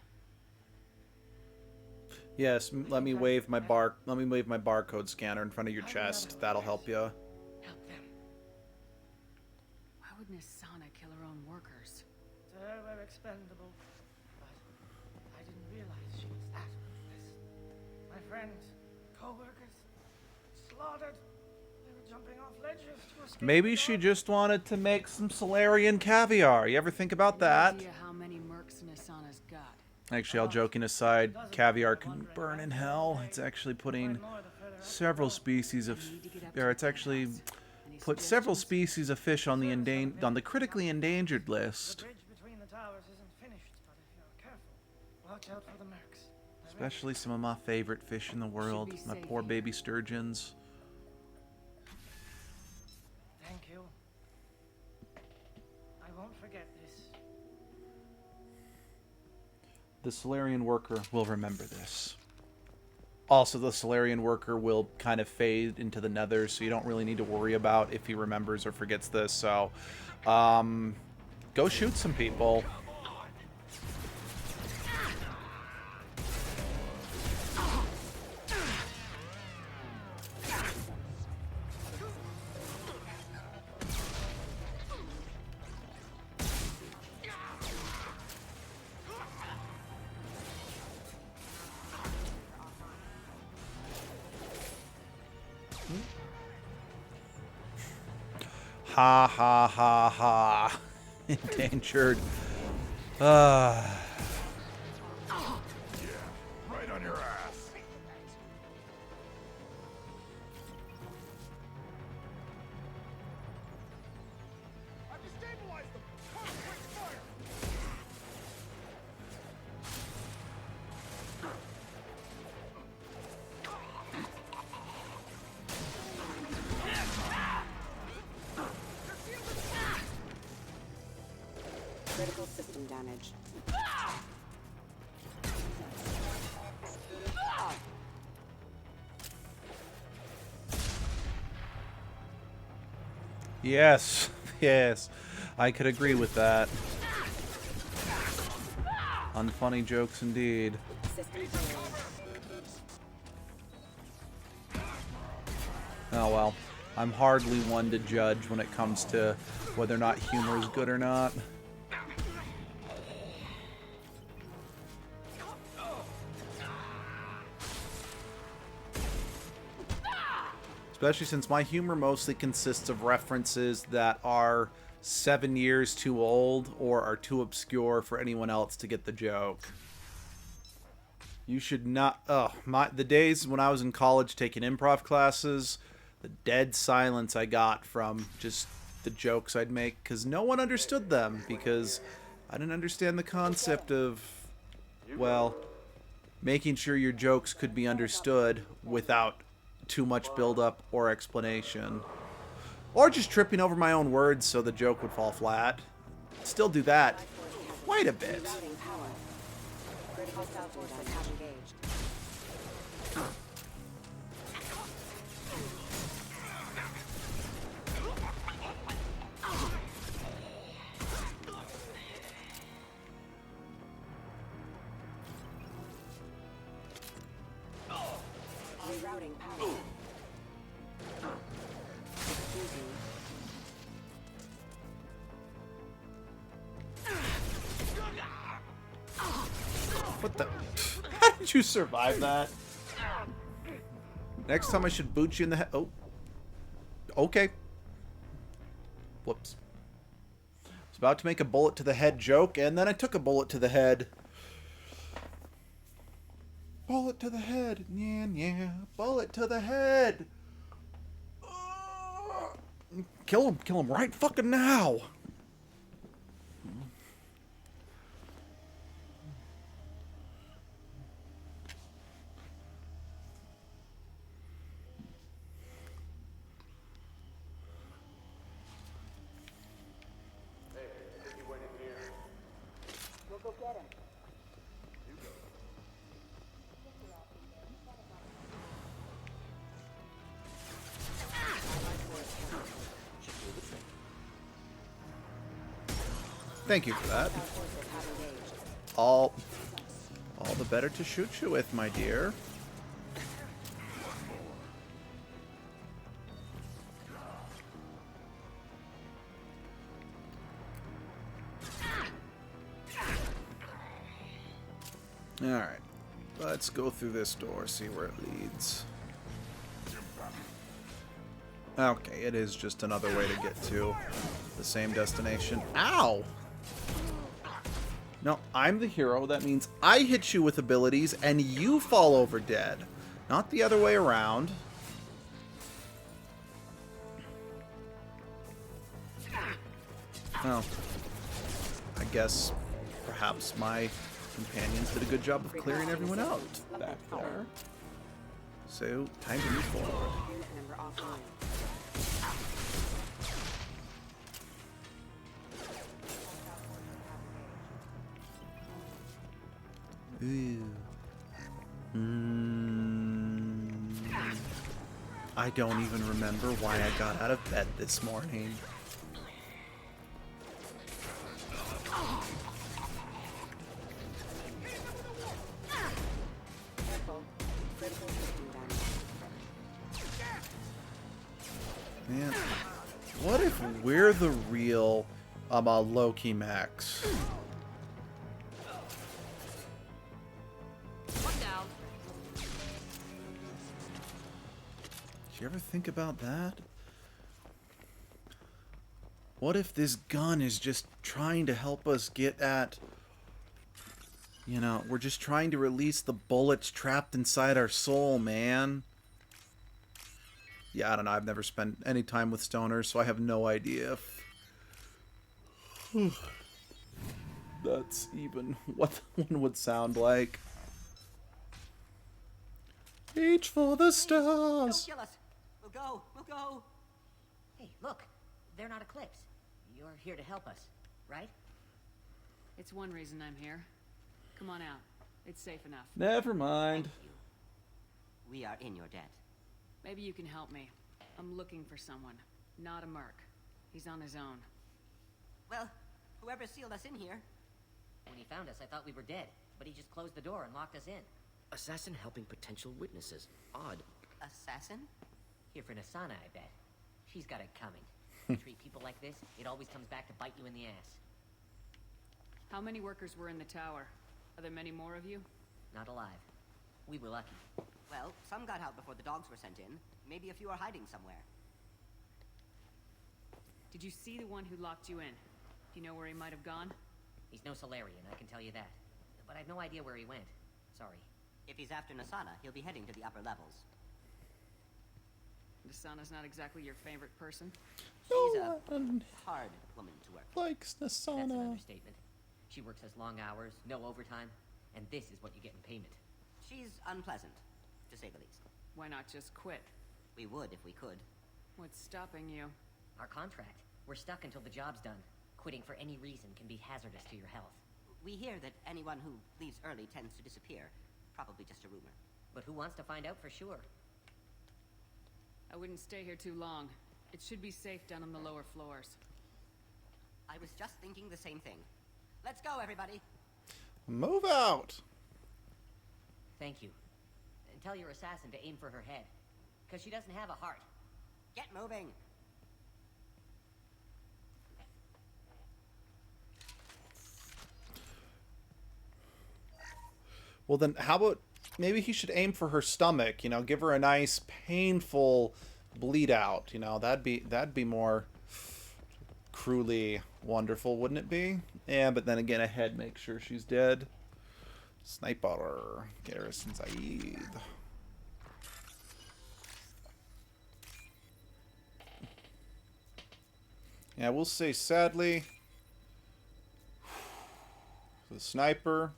Yes, let me wave my barcode scanner in front of your chest. That'll help you. Help them. Why would Nisana kill her own workers? To her, we're expendable. But I didn't realize she was that ruthless. My friends, co-workers, slaughtered. They were jumping off ledges to escape. Maybe she just wanted to make some Solarian caviar. You ever think about that? No idea how many mercs Nisana's got. Actually, all joking aside, caviar can burn in hell. It's actually putting several species of, or it's actually put several species of fish on the critically endangered list. The bridge between the towers isn't finished, but if you're careful, watch out for the mercs. Especially some of my favorite fish in the world, my poor baby sturgeons. Thank you. I won't forget this. The Solarian worker will remember this. Also, the Solarian worker will kind of fade into the nether, so you don't really need to worry about if he remembers or forgets this. So, go shoot some people. Ha ha ha ha. Endangered. Right on your ass. I've destabilized them. Come on, quick fire. Critical system damage. Yes, yes. I could agree with that. Unfunny jokes indeed. Oh well. I'm hardly one to judge when it comes to whether or not humor is good or not. Especially since my humor mostly consists of references that are 7 years too old or are too obscure for anyone else to get the joke. You should not... the days when I was in college taking improv classes, the dead silence I got from just the jokes I'd make, because no one understood them, because I didn't understand the concept of, well, making sure your jokes could be understood without too much build-up or explanation. Or just tripping over my own words so the joke would fall flat. Still do that quite a bit. Critical self-forces have engaged. Rerouting power. Did you survive that? Next time I should boot you in the head. Oh. Okay. Whoops. I was about to make a bullet to the head joke, and then I took a bullet to the head. Bullet to the head. Yeah, yeah. Bullet to the head. Kill him. Kill him right fucking now. We'll go get him. Thank you for that. All the better to shoot you with, my dear. Alright. Let's go through this door, see where it leads. Okay, it is just another way to get to the same destination. Ow! No, I'm the hero. That means I hit you with abilities and you fall over dead. Not the other way around. Well, I guess perhaps my companions did a good job of clearing everyone out back there. So, time to move forward. Ew. I don't even remember why I got out of bed this morning. Man, what if we're the real Loki Max? Did you ever think about that? What if this gun is just trying to help us get at... You know, we're just trying to release the bullets trapped inside our soul, man. Yeah, I don't know. I've never spent any time with stoners, so I have no idea if... that's even what one would sound like. Reach for the stars. Don't kill us. We'll go. We'll go. Hey, look. They're not Eclipse. You're here to help us, right? It's one reason I'm here. Come on out. It's safe enough. Never mind. We are in your debt. Maybe you can help me. I'm looking for someone, not a merc. He's on his own. Well, whoever sealed us in here. When he found us, I thought we were dead, but he just closed the door and locked us in. Assassin helping potential witnesses. Odd. Assassin? Here for Nasana, I bet. She's got it coming. You treat people like this, it always comes back to bite you in the ass. How many workers were in the tower? Are there many more of you? Not alive. We were lucky. Well, some got out before the dogs were sent in. Maybe a few are hiding somewhere. Did you see the one who locked you in? Do you know where he might have gone? He's no Solarian, I can tell you that. But I've no idea where he went. Sorry. If he's after Nasana, he'll be heading to the upper levels. Nasana's not exactly your favorite person. She's a hard woman to work with. Likes Nasana. That's an understatement. She works as long hours, no overtime, and this is what you get in payment. She's unpleasant, to say the least. Why not just quit? We would if we could. What's stopping you? Our contract. We're stuck until the job's done. Quitting for any reason can be hazardous to your health. We hear that anyone who leaves early tends to disappear. Probably just a rumor. But who wants to find out for sure? I wouldn't stay here too long. It should be safe down on the lower floors. I was just thinking the same thing. Let's go, everybody. Move out. Thank you. And tell your assassin to aim for her head. Because she doesn't have a heart. Get moving. Well then, how about maybe he should aim for her stomach, you know, give her a nice painful bleed out, you know. That'd be more cruelly wonderful, wouldn't it be? Yeah, but then again, a head makes sure she's dead. Sniper, Garrison Zaid. Yeah, we'll say sadly, the sniper.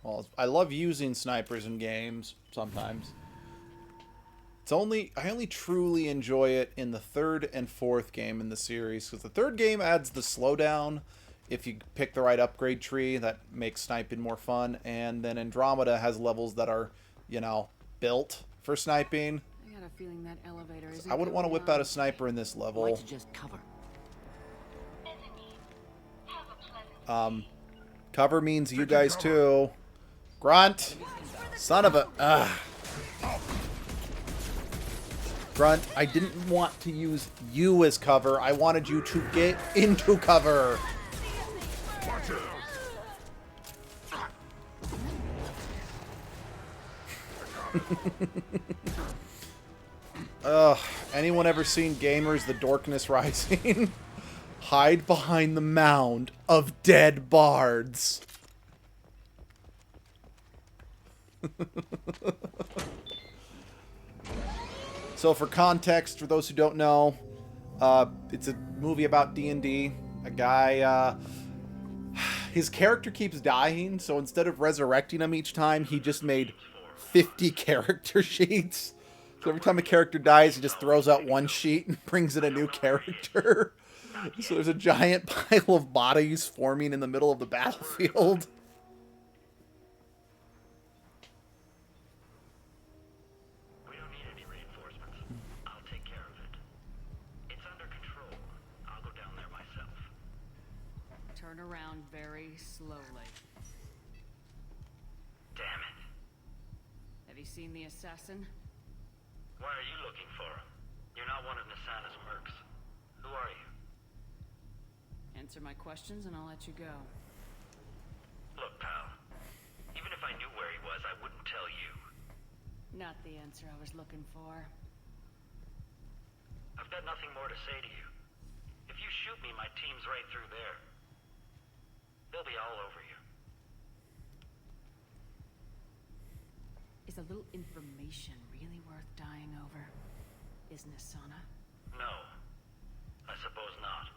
Well, I love using snipers in games sometimes. I only truly enjoy it in the third and fourth game in the series, because the third game adds the slowdown if you pick the right upgrade tree that makes sniping more fun, and then Andromeda has levels that are, you know, built for sniping. I got a feeling that elevator isn't I wouldn't want to whip out a sniper in this level. Why don't you just cover? Cover means you guys too. Grunt! Son of a... Ugh. Grunt, I didn't want to use you as cover. I wanted you to get into cover. Ugh. Anyone ever seen Gamers: The Darkness Rising? Hide behind the mound of dead bards. So for context, for those who don't know, it's a movie about D&D. A guy, his character keeps dying, so instead of resurrecting him each time, he just made 50 character sheets. So every time a character dies, he just throws out one sheet and brings in a new character. So there's a giant pile of bodies forming in the middle of the battlefield. Turn around very slowly. Damn it. Have you seen the assassin? Why are you looking for him? You're not one of Nasana's mercs. Who are you? Answer my questions and I'll let you go. Look, pal. Even if I knew where he was, I wouldn't tell you. Not the answer I was looking for. I've got nothing more to say to you. If you shoot me, my team's right through there. They'll be all over you. Is a little information really worth dying over? Is Nasana? No. I suppose not.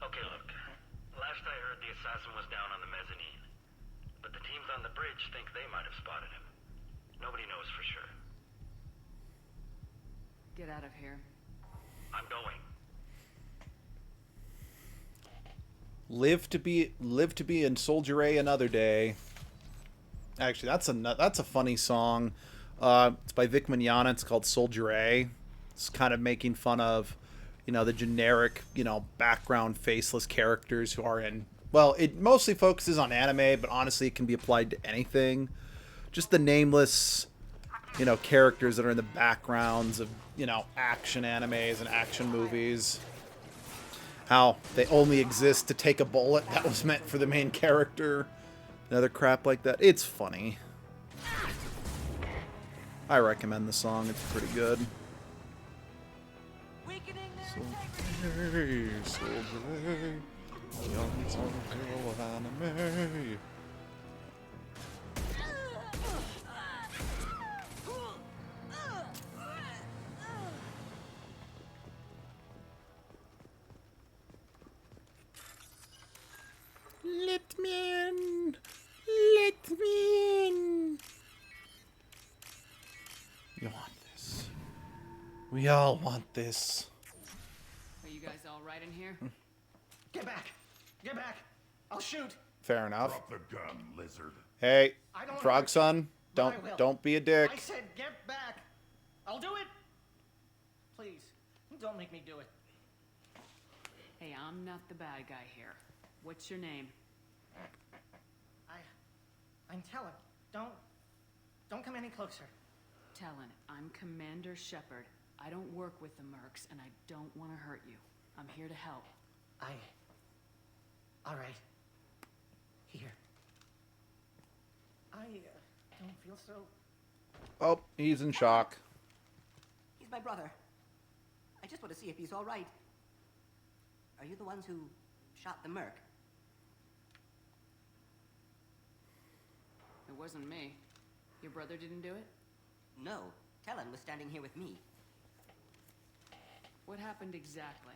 Okay, look. Last I heard, the assassin was down on the mezzanine. But the teams on the bridge think they might have spotted him. Nobody knows for sure. Get out of here. I'm going. Live to be in Soldier A another day. Actually, that's a funny song. It's by Vic Mignogna. It's called Soldier A. It's kind of making fun of, you know, the generic, you know, background faceless characters who are in. Well, it mostly focuses on anime, but honestly, it can be applied to anything. Just the nameless, you know, characters that are in the backgrounds of, you know, action animes and action movies. How they only exist to take a bullet that was meant for the main character. Another crap like that. It's funny. I recommend the song. It's pretty good. Soldier A, Soldier A, young soldier of anime. Let me in! Let me in! You want this. We all want this. Are you guys all right in here? Get back! Get back! I'll shoot! Fair enough. Drop the gun, lizard. Hey, I don't Frog hurt Son, you. I will. don't be a dick. I said get back! I'll do it! Please, don't make me do it. Hey, I'm not the bad guy here. What's your name? I'm Talon. Don't come any closer. Talon, I'm Commander Shepard. I don't work with the mercs, and I don't want to hurt you. I'm here to help. All right. Here. don't feel so... Oh, he's in shock. He's my brother. I just want to see if he's all right. Are you the ones who shot the merc? It wasn't me. Your brother didn't do it? No. Talon was standing here with me. What happened exactly?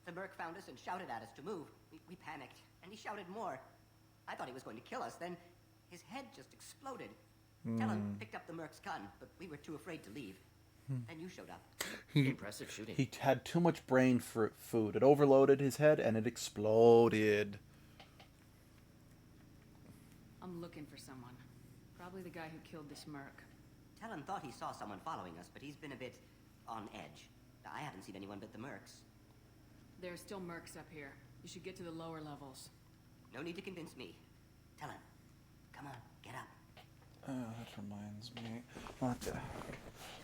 The merc found us and shouted at us to move. We panicked, and he shouted more. I thought he was going to kill us, then his head just exploded. Talon picked up the merc's gun, but we were too afraid to leave. Then you showed up. Impressive shooting. He had too much brain for food. It overloaded his head and it exploded. I'm looking for someone. Probably the guy who killed this merc. Talon thought he saw someone following us, but he's been a bit on edge. I haven't seen anyone but the mercs. There are still mercs up here. You should get to the lower levels. No need to convince me. Talon, come on, get up. That reminds me. I'll have to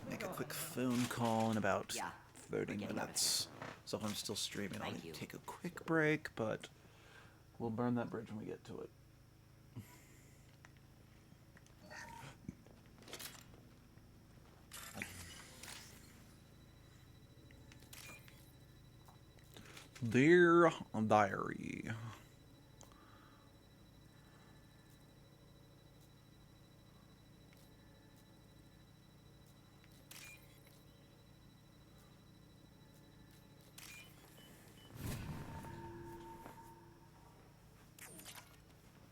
make a quick phone call in about 30 minutes. So if I'm still streaming, I'll need to take a quick break, but we'll burn that bridge when we get to it. Dear Diary.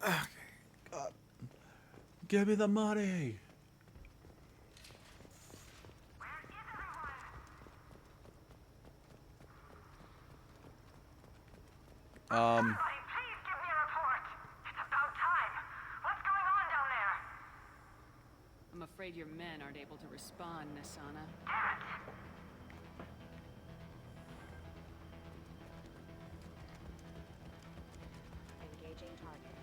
Okay, God. Give me the money. I'm afraid your men aren't able to respond, Nasana. Engaging target.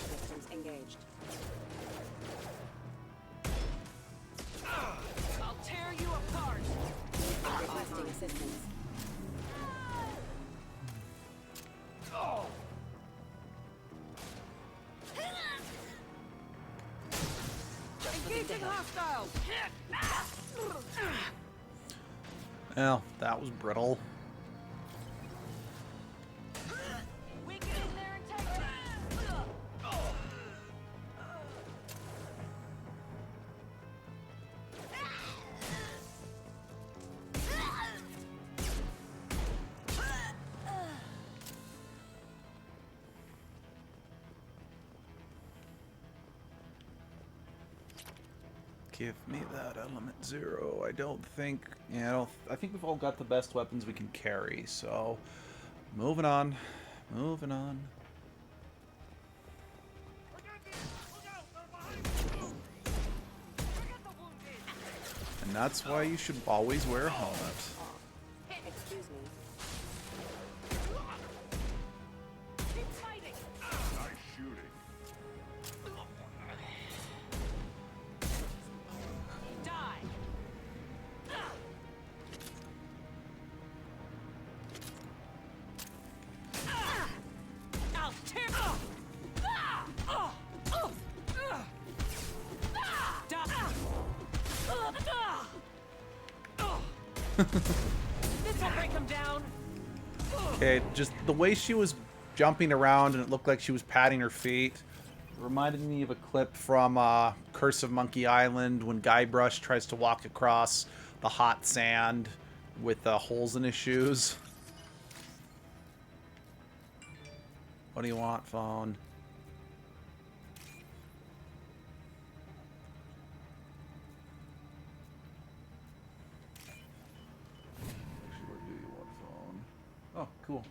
Systems engaged. I'll tear you apart! Requesting assistance. Engaging hostiles! Well, that was brittle. Weakening their integrity! Give me that element 0. I don't think. Yeah, I think we've all got the best weapons we can carry. So, moving on. Moving on. And that's why you should always wear a helmet. Excuse me. Keep fighting! Nice shooting. Die! I'll tear... This'll break him down! Okay, just the way she was jumping around and it looked like she was patting her feet reminded me of a clip from Curse of Monkey Island when Guybrush tries to walk across the hot sand with holes in his shoes. What do you want, phone? Actually, what do you want, phone? Oh, cool.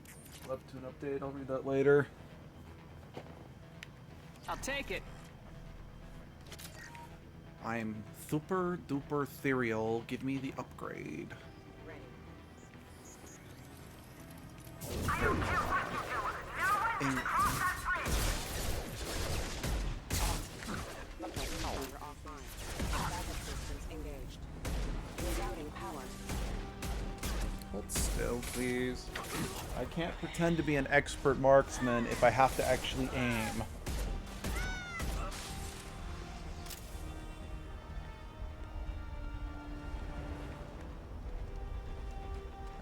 Webtoon update. I'll read that later. I'll take it. I'm super duper ethereal. Give me the upgrade. I don't care what you do. No one can cross that bridge. Power offline. Backup systems engaged. Rerouting power. Hold still, please. I I can't pretend to be an expert marksman if I have to actually aim.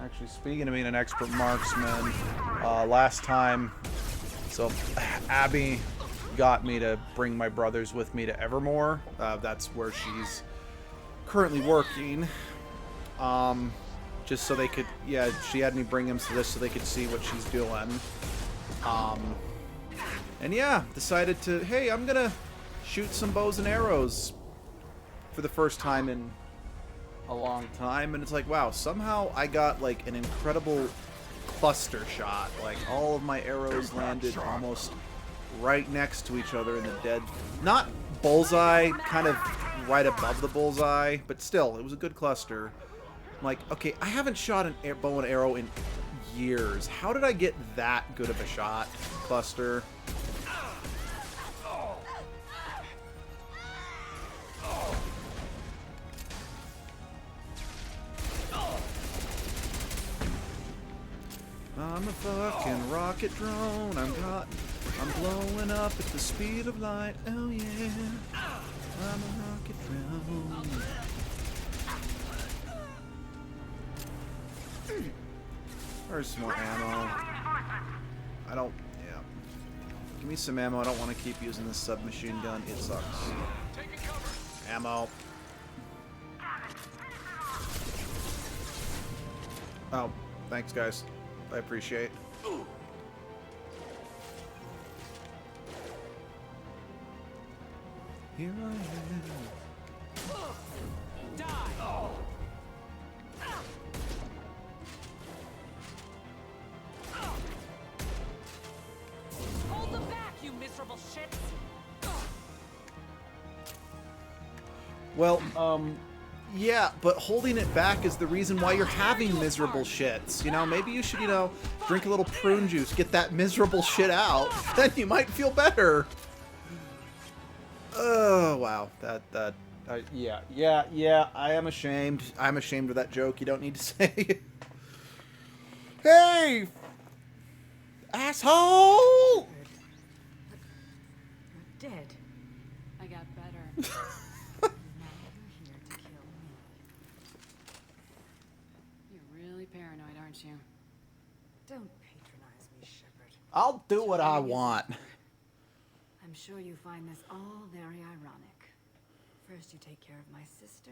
Actually, speaking of being an expert marksman, last time, so Abby got me to bring my brothers with me to Evermore. That's where she's currently working. Just so they could, yeah, she had me bring them to this so they could see what she's doing. And yeah, decided to, hey, I'm gonna shoot some bows and arrows for the first time in a long time. And it's like, wow, somehow I got like an incredible cluster shot. Like all of my arrows landed almost right next to each other in the dead, not bullseye, kind of right above the bullseye, but still, it was a good cluster. I'm like, okay, I haven't shot an bow and arrow in years. How did I get that good of a shot cluster? I'm a fucking rocket drone. I'm blowing up at the speed of light. Oh yeah, I'm a rocket drone. Where's some more ammo? I don't. Yeah. Give me some ammo. I don't want to keep using this submachine gun. It sucks. Ammo. Oh, thanks, guys. I appreciate. Here I am. Die! Hold them back, you miserable shits! Well, yeah, but holding it back is the reason why you're having miserable shits. You know, maybe you should, you know, drink a little prune juice, get that miserable shit out, then you might feel better. Oh, wow. Yeah, I am ashamed. I'm ashamed of that joke. You don't need to say. Hey! Asshole! You're dead. I got better. You're really paranoid, aren't you? Don't patronize me, Shepard. I'll do what I want. I'm sure you find this all very ironic. First you take care of my sister,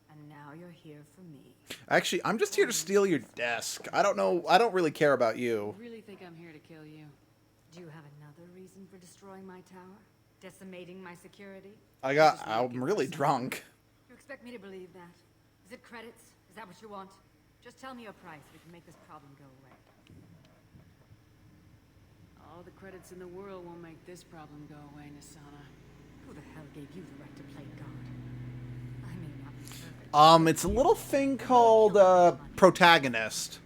and now you're here for me. Actually, I'm just here to steal your desk. I don't know. I don't really care about you. I really think I'm here to kill you. Do you have another reason for destroying my tower? Decimating my security? I'm really drunk. You expect me to believe that? Is it credits? Is that what you want? Just tell me a price. We can make this problem go away. All the credits in the world won't make this problem go away, Nasana. Who the hell gave you the right to play God? I may not be perfect. It's a little thing called, protagonist.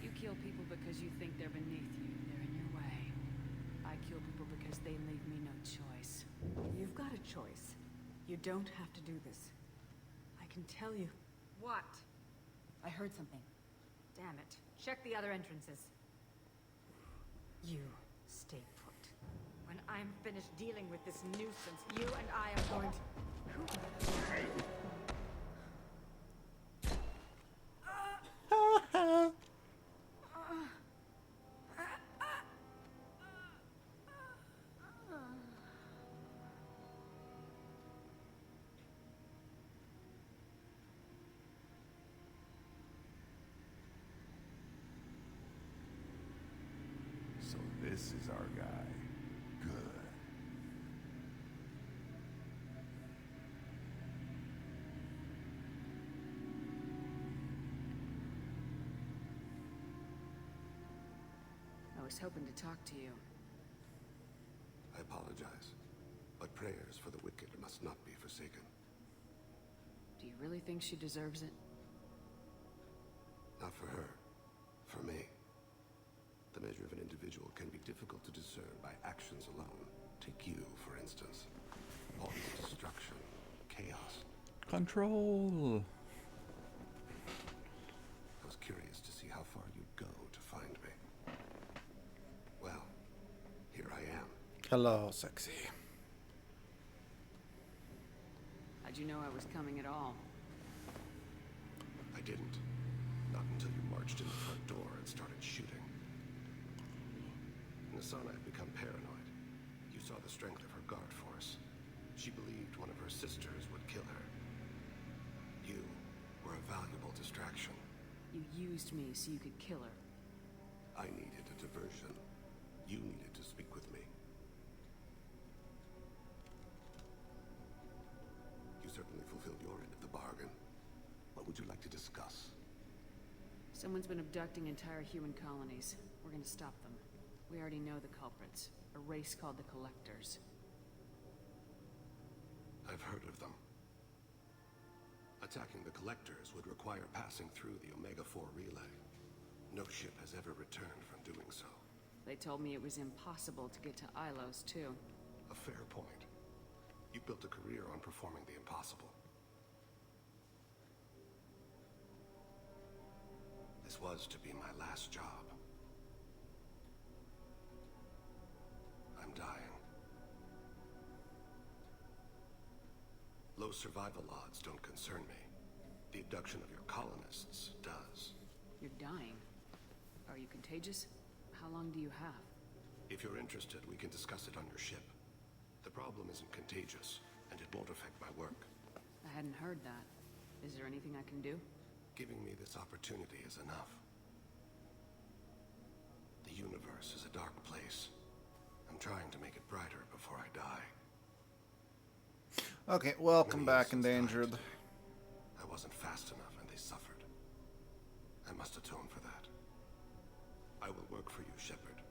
You kill people because you think they're beneath you. They're in your way. I kill people because they leave me no choice. You've got a choice. You don't have to do this. I can tell you. What? I heard something. Damn it. Check the other entrances. You stay put. When I'm finished dealing with this nuisance, you and I are going to... So this is our guy. Good. I was hoping to talk to you. I apologize, but prayers for the wicked must not be forsaken. Do you really think she deserves it? Not for her. For me. The measure of an individual can be difficult to discern by actions alone. Take you, for instance. All this destruction, chaos. Control. I was curious to see how far you'd go to find Hello, sexy. How'd you know I was coming at all? I didn't. Not until you marched in the front door and started shooting. Nasana had become paranoid. You saw the strength of her guard force. She believed one of her sisters would kill her. You were a valuable distraction. You used me so you could kill her. I needed a diversion. You needed to speak with me. You certainly fulfilled your end of the bargain. What would you like to discuss? Someone's been abducting entire human colonies. We're gonna stop them. We already know the culprits. A race called the Collectors. I've heard of them. Attacking the Collectors would require passing through the Omega-4 relay. No ship has ever returned from doing so. They told me it was impossible to get to Ilos, too. A fair point. You built a career on performing the impossible. This was to be my last job. I'm dying. Low survival odds don't concern me. The abduction of your colonists does. You're dying. Are you contagious? How long do you have? If you're interested, we can discuss it on your ship. The problem isn't contagious, and it won't affect my work. I hadn't heard that. Is there anything I can do? Giving me this opportunity is enough. The universe is a dark place. I'm trying to make it brighter before I die. Okay, welcome back, Endangered. I wasn't fast enough and they suffered. I must atone for that. I will work for you, Shepard.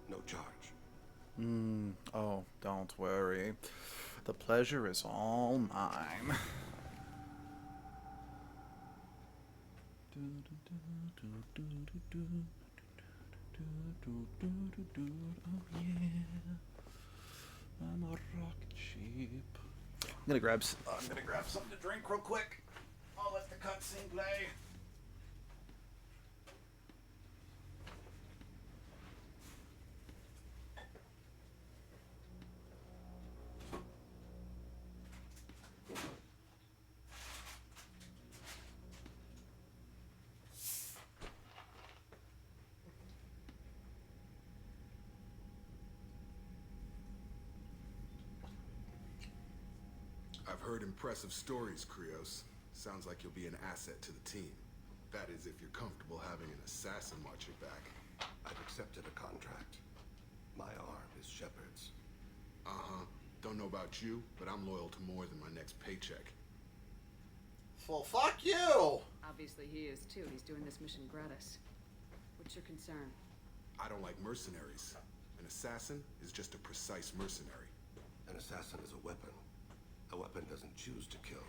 No charge. Oh, don't worry. The pleasure is all mine. Oh yeah, I'm a rocket ship. I'm gonna grab something to drink real quick. I'll let the cutscene play. I've heard impressive stories, Krios. Sounds like you'll be an asset to the team. That is, if you're comfortable having an assassin watch your back. I've accepted a contract. My arm is Shepard's. Uh-huh. Don't know about you, but I'm loyal to more than my next paycheck. Well, fuck you! Obviously he is too. He's doing this mission gratis. What's your concern? I don't like mercenaries. An assassin is just a precise mercenary. An assassin is a weapon. A weapon doesn't choose to kill.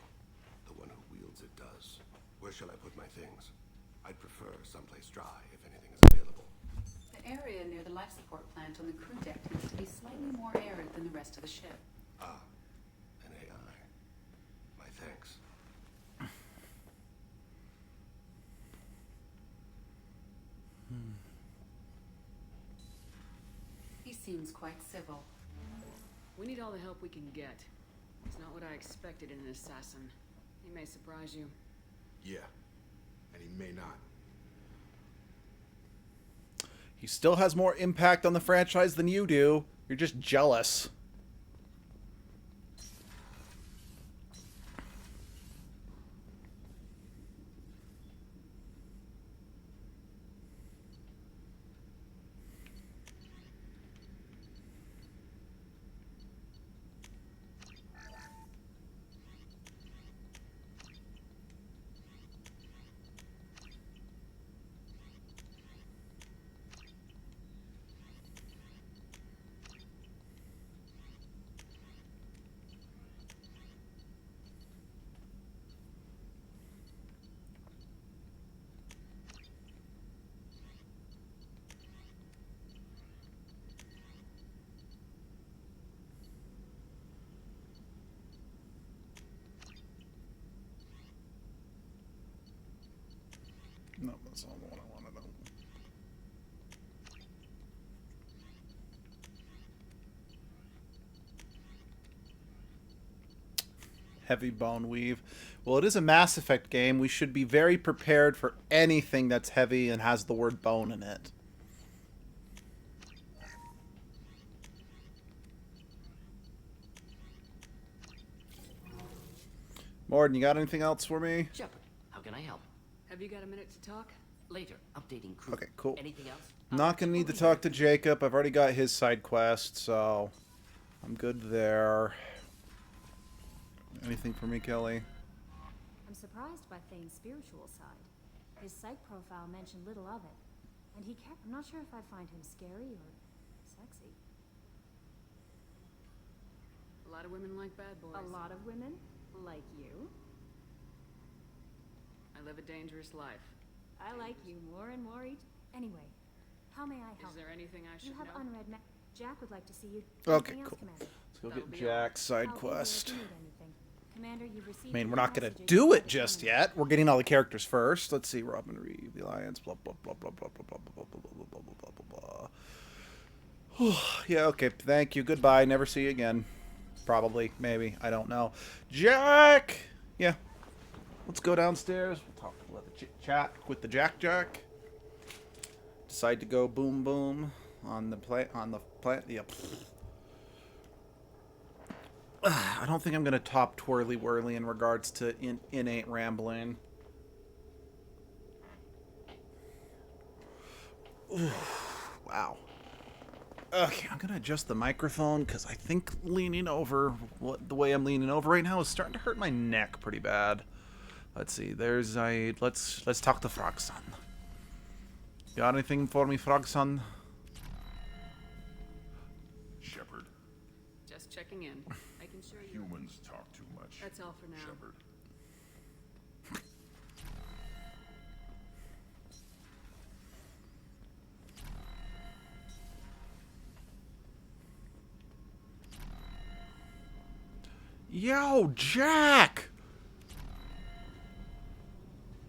The one who wields it does. Where shall I put my things? I'd prefer someplace dry, if anything is available. The area near the life support plant on the crew deck tends to be slightly more arid than the rest of the ship. Ah, an AI. My thanks. He seems quite civil. We need all the help we can get. It's not what I expected in an assassin. He may surprise you. Yeah, and he may not. He still has more impact on the franchise than you do. You're just jealous. No, that's not the one I wanted. Heavy bone weave. Well, it is a Mass Effect game. We should be very prepared for anything that's heavy and has the word bone in it. Morden, you got anything else for me? Shepard, how can I help? Have you got a minute to talk? Later, updating crew. Okay, cool. Anything else? Not gonna need to talk to Jacob. I've already got his side quest, so I'm good there. Anything for me, Kelly? I'm surprised by Thane's spiritual side. His psych profile mentioned little of it, and he kept. I'm not sure if I find him scary or sexy. A lot of women like bad boys. A lot of women, like you. I live a dangerous life. I like you more and more each. Anyway, how may I help? Is there anything I should You have know? unread Jack would like to see you. Okay, Anything else, cool. Commander? Let's go get Jack's side I'll be there if quest. you need anything. Commander, you've I received mean, we're three not gonna messages do about it the just tournament. yet. We're getting all the characters first. Let's see, Robin Reed, the Alliance, blah blah blah blah blah blah blah blah blah blah blah blah blah blah blah. Yeah, okay. Thank you. Goodbye. Never see you again. Probably, maybe. I don't know. Jack. Yeah. Let's go downstairs. We'll talk. We'll have a chat with the Jack. Decide to go boom boom on the plant. Yep. I don't think I'm gonna top Twirly Whirly in regards to innate rambling. Ooh, wow. Okay, I'm gonna adjust the microphone because I think leaning over, the way I'm leaning over right now is starting to hurt my neck pretty bad. Let's see. There's a let's talk to Frogson. Got anything for me, Frogson? Shepard, Just checking in. I can show you. humans talk too much. That's all for now. Shepard. Yo, Jack!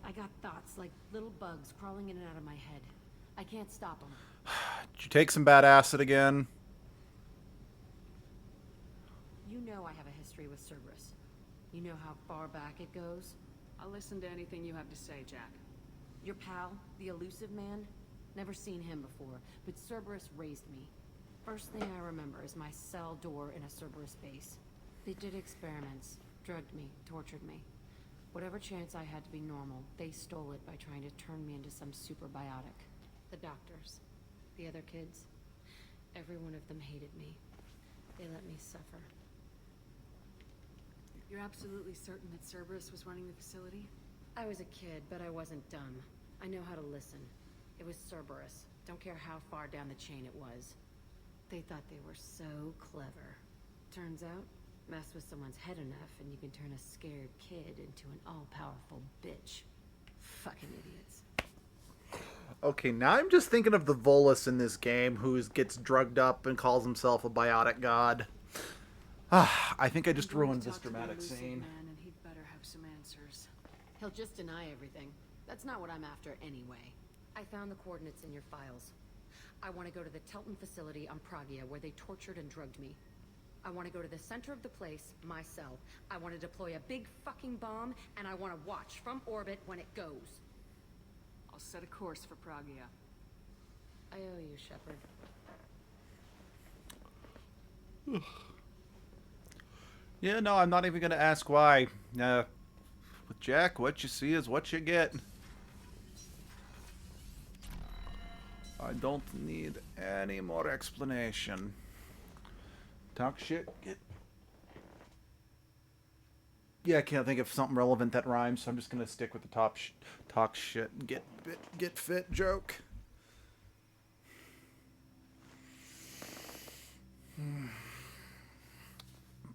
I got thoughts like little bugs crawling in and out of my head. I can't stop them. Did you take some bad acid again? You know I have a history with Cerberus. You know how far back it goes? I'll listen to anything you have to say, Jack. Your pal, the elusive man? Never seen him before, but Cerberus raised me. First thing I remember is my cell door in a Cerberus base. They did experiments, drugged me, tortured me. Whatever chance I had to be normal, they stole it by trying to turn me into some superbiotic. The doctors, the other kids, every one of them hated me. They let me suffer. You're absolutely certain that Cerberus was running the facility? I was a kid, but I wasn't dumb. I know how to listen. It was Cerberus. Don't care how far down the chain it was. They thought they were so clever. Turns out, mess with someone's head enough and you can turn a scared kid into an all-powerful bitch. Fucking idiots. Okay, now I'm just thinking of the Volus in this game who gets drugged up and calls himself a biotic god. I think I just ruined this dramatic scene. Man, and he'd better have some answers. He'll just deny everything. That's not what I'm after anyway. I found the coordinates in your files. I want to go to the Telton facility on Pragia where they tortured and drugged me. I want to go to the center of the place, my cell. I want to deploy a big fucking bomb, and I want to watch from orbit when it goes. I'll set a course for Pragia. I owe you, Shepard. Yeah, no, I'm not even going to ask why. With Jack, what you see is what you get. I don't need any more explanation. Talk shit. Yeah, I can't think of something relevant that rhymes, so I'm just gonna stick with the talk shit and get fit joke.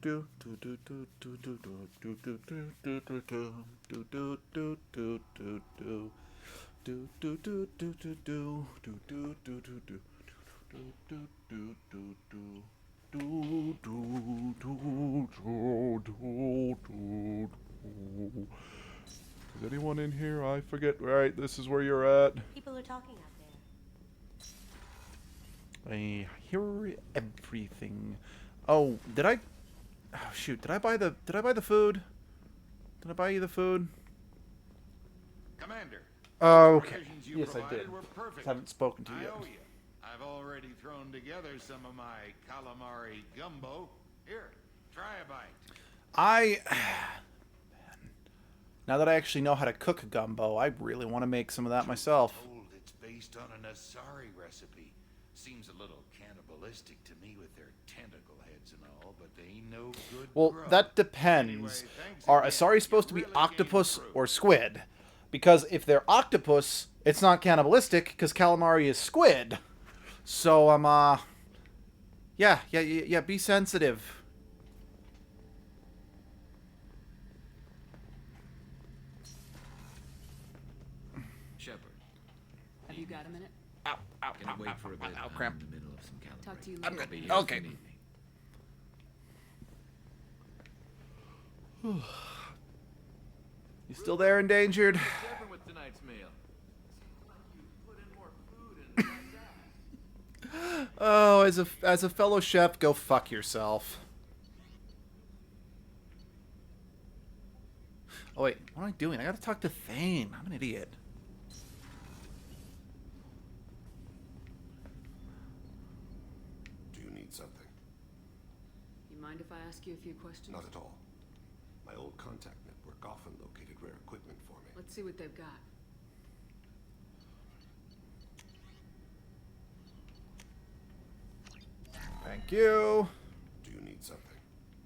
Do do do do do do do do do do do do do do do do do do do. Do do do do do do do do do do do do do do do do. Do do do do do do do. Is anyone in here? I forget. Right, this is where you're at. People are talking out there. I hear everything. Oh, did I? Oh shoot! Did I buy the food? Did I buy you the food? Commander. Oh, okay. Provisions you Yes, I provided did. Were perfect. Just haven't spoken to you I yet. owe you. I've already thrown together some of my calamari gumbo. Here, try a bite. Now that I actually know how to cook a gumbo, I really want to make some of that myself. It's based on an Asari recipe. Seems a little cannibalistic to me with their tentacle heads and all, but they ain't no good Well, grub. that depends. Are Asari supposed to be octopus or squid? Because if they're octopus, it's not cannibalistic because calamari is squid. So yeah, be sensitive. Shepard. Have you got a minute? Gonna wait for a bit. Ow, I'm cramp. in the middle of some calibration. Talk to you I'm later. good. Be here if Okay. you need me. You still there, Endangered? Different with tonight's meal. Put in more food and Oh, as a fellow chef, go fuck yourself. Oh wait, what am I doing? I gotta talk to Thane. I'm an idiot. Do you need something? You mind if I ask you a few questions? Not at all. My old contact network often located rare equipment for me. Let's see what they've got. Thank you. Do you need something?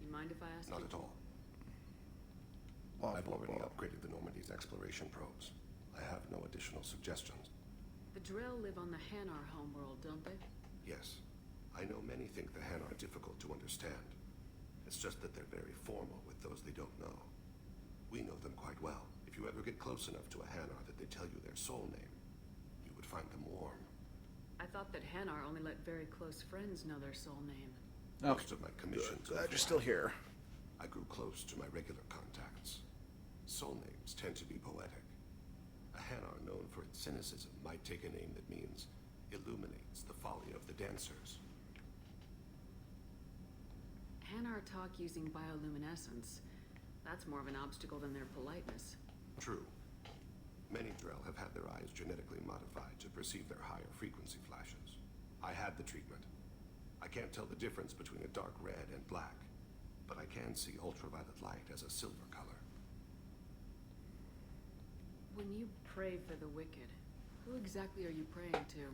You mind if I ask Not you? at all. I've already upgraded the Normandy's exploration probes. I have no additional suggestions. The Drell live on the Hanar homeworld, don't they? Yes. I know many think the Han are difficult to understand. It's just that they're very formal with those they don't know. We know them quite well. If you ever get close enough to a Hanar that they tell you their soul name, you would find them warm. I thought that Hanar only let very close friends know their soul name. Most of my commissions. Glad you're still here. I grew close to my regular contacts. Soul names tend to be poetic. A Hanar known for its cynicism might take a name that means illuminates the folly of the dancers. Hanar talk using bioluminescence. That's more of an obstacle than their politeness. True. Many Drell have had their eyes genetically modified to perceive their higher frequency flashes. I had the treatment. I can't tell the difference between a dark red and black, but I can see ultraviolet light as a silver color. When you pray for the wicked, who exactly are you praying to?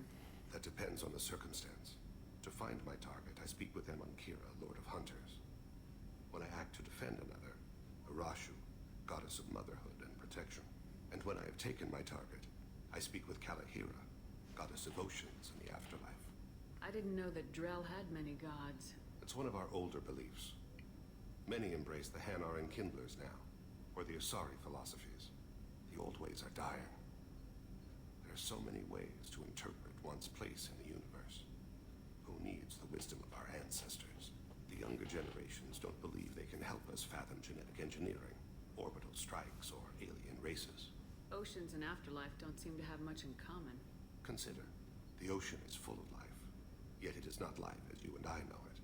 That depends on the circumstance. To find my target, I speak with Amankira, Lord of Hunters. When I act to defend another, Arashu, goddess of motherhood and protection. And when I have taken my target, I speak with Kalahira, goddess of oceans and the afterlife. I didn't know that Drell had many gods. It's one of our older beliefs. Many embrace the Hanar and Kindlers now, or the Asari philosophies. The old ways are dying. There are so many ways to interpret one's place in the universe. Who needs the wisdom of our ancestors? The younger generations don't believe they can help us fathom genetic engineering, orbital strikes, or alien races. Oceans and afterlife don't seem to have much in common. Consider, the ocean is full of life, yet it is not life as you and I know it.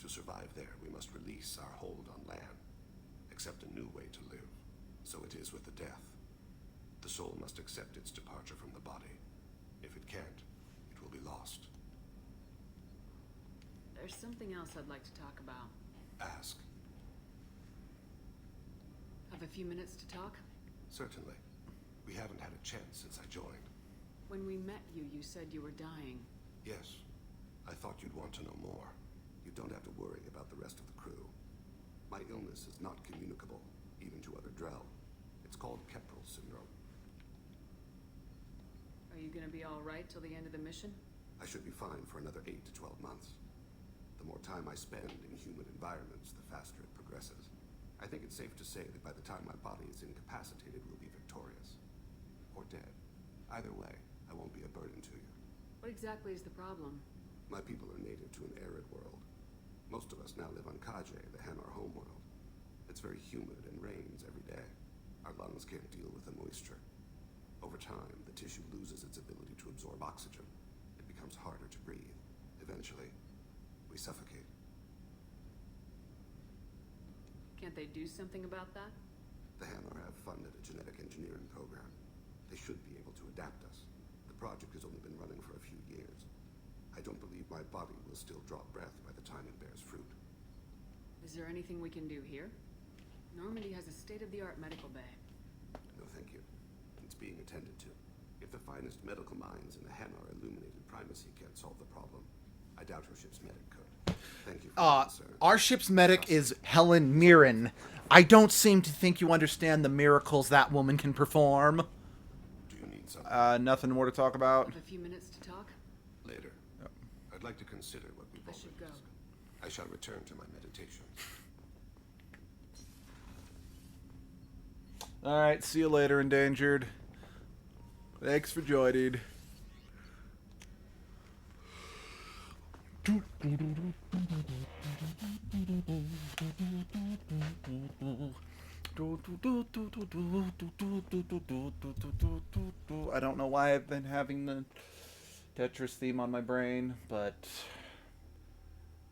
To survive there, we must release our hold on land, accept a new way to live. So it is with the death. The soul must accept its departure from the body. If it can't, it will be lost. There's something else I'd like to talk about. Ask. Have a few minutes to talk? Certainly. We haven't had a chance since I joined. When we met you, you said you were dying. Yes. I thought you'd want to know more. You don't have to worry about the rest of the crew. My illness is not communicable, even to other Drell. It's called Keprel syndrome. Are you gonna be alright till the end of the mission? I should be fine for another 8 to 12 months. The more time I spend in human environments, the faster it progresses. I think it's safe to say that by the time my body is incapacitated, we'll be victorious. Or dead. Either way, I won't be a burden to you. What exactly is the problem? My people are native to an arid world. Most of us now live on Kaje, the Hanar homeworld. It's very humid and rains every day. Our lungs can't deal with the moisture. Over time, the tissue loses its ability to absorb oxygen. It becomes harder to breathe. Eventually, we suffocate. Can't they do something about that? The Hanar have funded a genetic engineering program. They should be able to adapt us. The project has only been running for a few years. I don't believe my body will still draw breath by the time it bears fruit. Is there anything we can do here? Normandy has a state-of-the-art medical bay. No, thank you. It's being attended to. If the finest medical minds in the Hanar illuminated primacy can't solve the problem, I doubt her ship's medic could. Thank you for your concern. Our ship's medic is Helen Mirren. I don't seem to think you understand the miracles that woman can perform. Do you need something? Nothing more to talk about. Have a few minutes to talk? Later. Yep. I'd like to consider what we've already discussed. I shall return to my meditation. Alright, see you later, Endangered. Thanks for joining. I don't know why I've been having the Tetris theme on my brain, but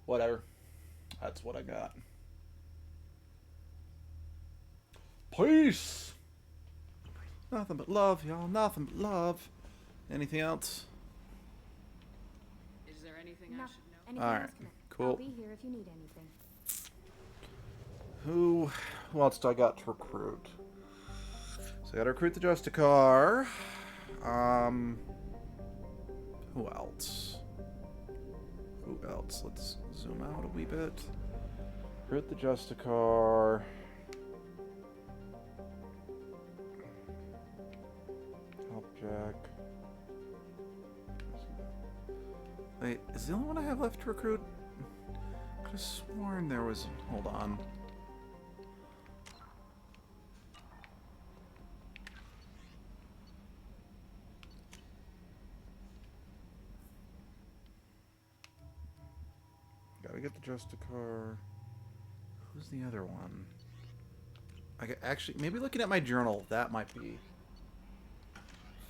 whatever. That's what I got. Peace! Nothing but love, y'all. Nothing but love. Anything else? Is there anything I should know? Anything All right, else, cool. I'll be here if you need anything. Who else do I got to recruit? So I got to recruit the Justicar. Who else? Who else? Let's zoom out a wee bit. Recruit the Justicar. Help Jack. Wait, is the only one I have left to recruit? I could have sworn there was... Hold on. Gotta get the Justicar. Who's the other one? Actually, maybe looking at my journal, that might be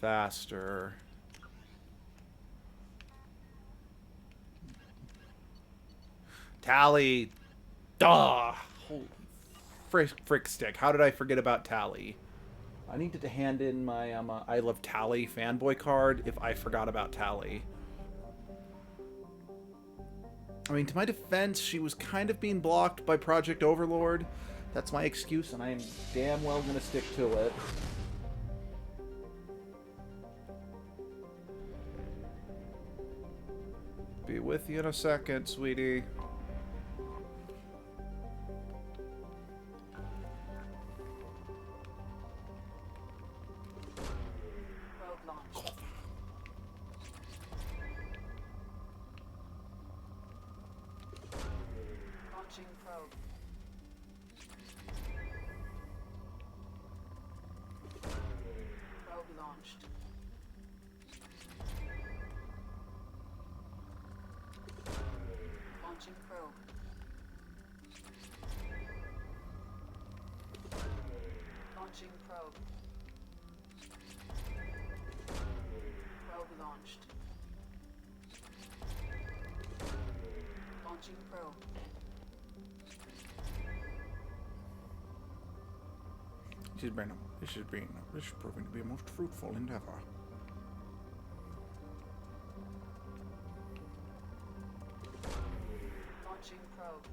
faster. Tally. Duh. Holy frick stick. How did I forget about Tally? I needed to hand in my I Love Tally fanboy card if I forgot about Tally. I mean, to my defense, she was kind of being blocked by Project Overlord. That's my excuse, and I am damn well going to stick to it. Be with you in a second, sweetie. Launching probe. Probe launched. Launching probe. Launching probe. Probe launched. Launching probe. This is proving to be a most fruitful endeavor. Launching probe.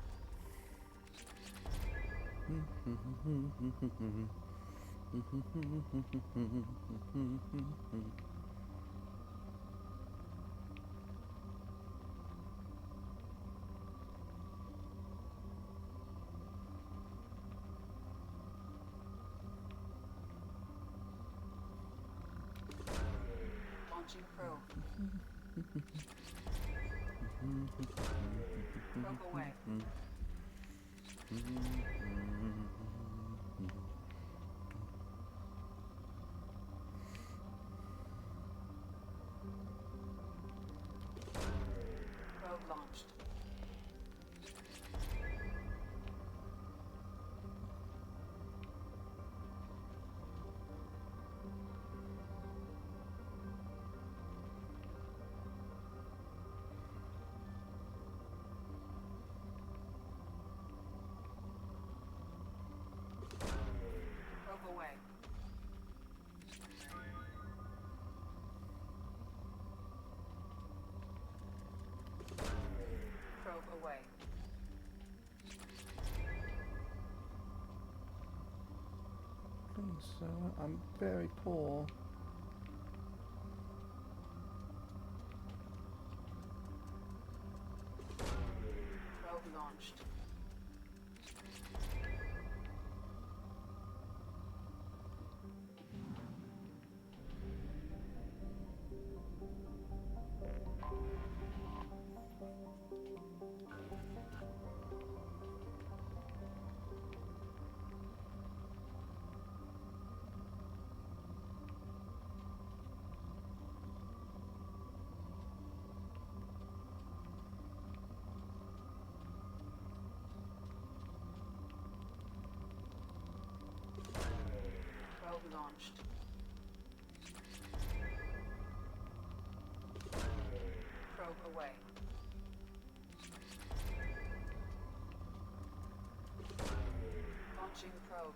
Launching probe. Probe away. Probe launched. Probe away. So I'm very poor. Probe launched. Probe launched. Probe away. Launching probe.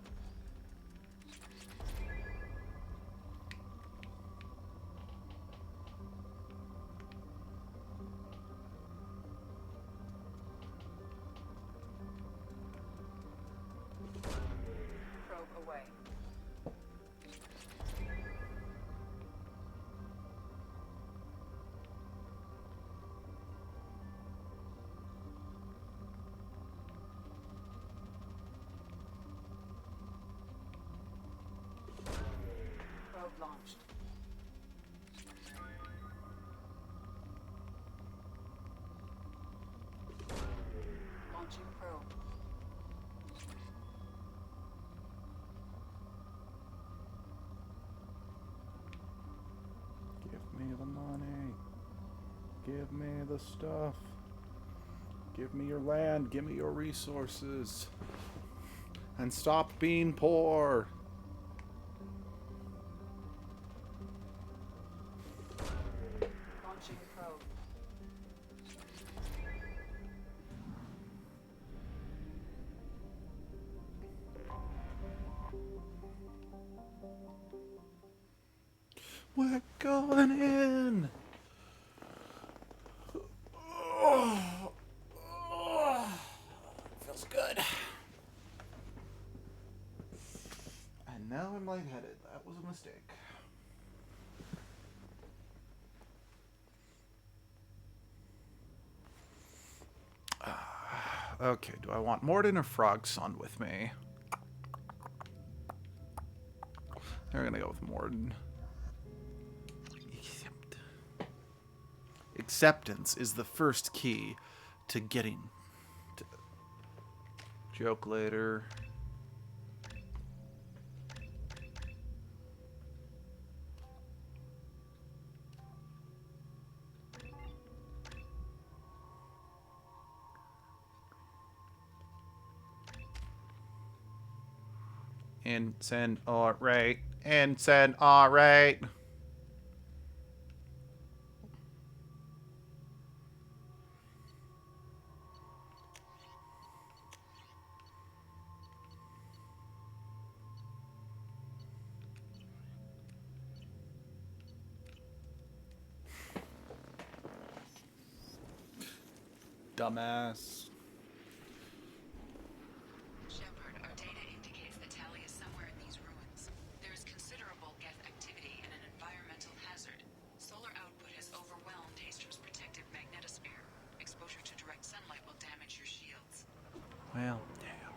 Probe away. Probe launched. Launching probe. Give me the money. Give me the stuff. Give me your land. Give me your resources. And stop being poor. Launching probe. We're going in. Feels good. And now I'm lightheaded. That was a mistake. Okay, do I want Morden or Frogson with me? We're gonna go with Morden. Acceptance is the first key to getting to... Joke later. Ensign, alright. Ensign, alright. Dumbass. Shepard, our data indicates that Tali is somewhere in these ruins. There is considerable Geth activity and an environmental hazard. Solar output has overwhelmed Haster's protective magnetosphere. Exposure to direct sunlight will damage your shields. Well, damn.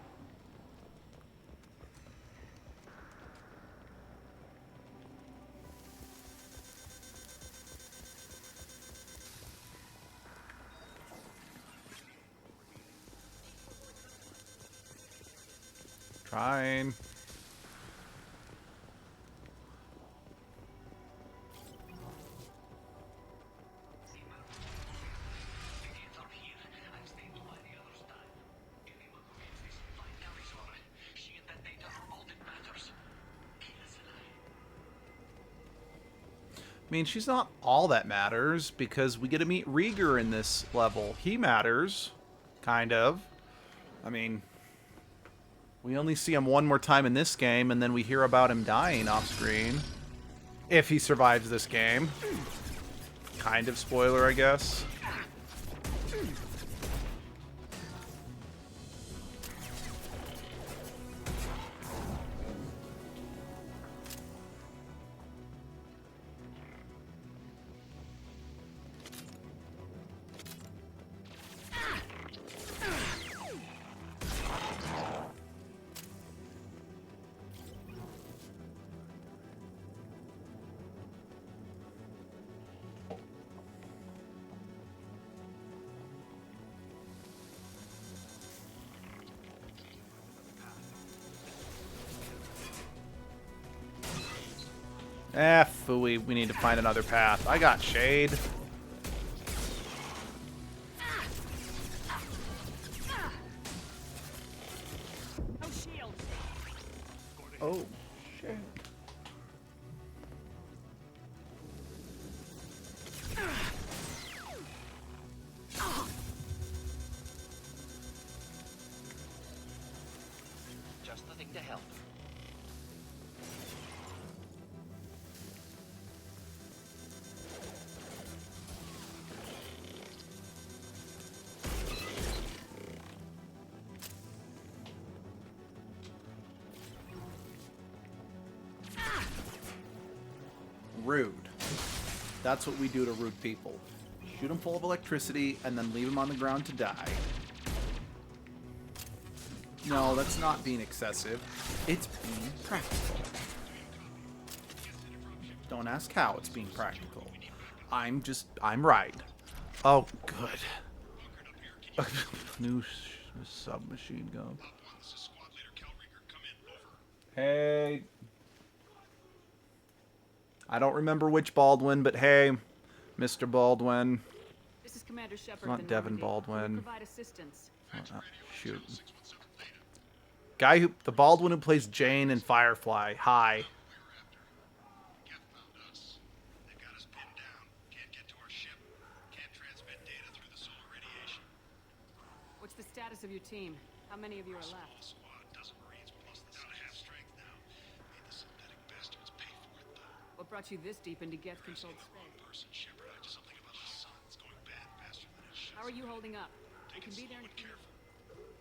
Trying. I mean, she's not all that matters because we get to meet Rieger in this level. He matters, kind of. I mean, we only see him one more time in this game, and then we hear about him dying off screen. If he survives this game. Kind of spoiler, I guess. Phooey. We need to find another path. I got shade. Oh, shit. Just the thing to help. Rude. That's what we do to rude people. Shoot them full of electricity and then leave them on the ground to die. No, that's not being excessive. It's being practical. Don't ask how it's being practical. I'm right. Oh, good. New submachine gun. Hey. I don't remember which Baldwin, but hey, Mr. Baldwin. This is Commander Shepard. Not Devin Baldwin. Provide assistance. Shoot. The Baldwin who plays Jane in Firefly. Hi. What's the status of your team? How many of you are left? What brought you this deep into Geth-controlled space? How are you holding up? We can be there in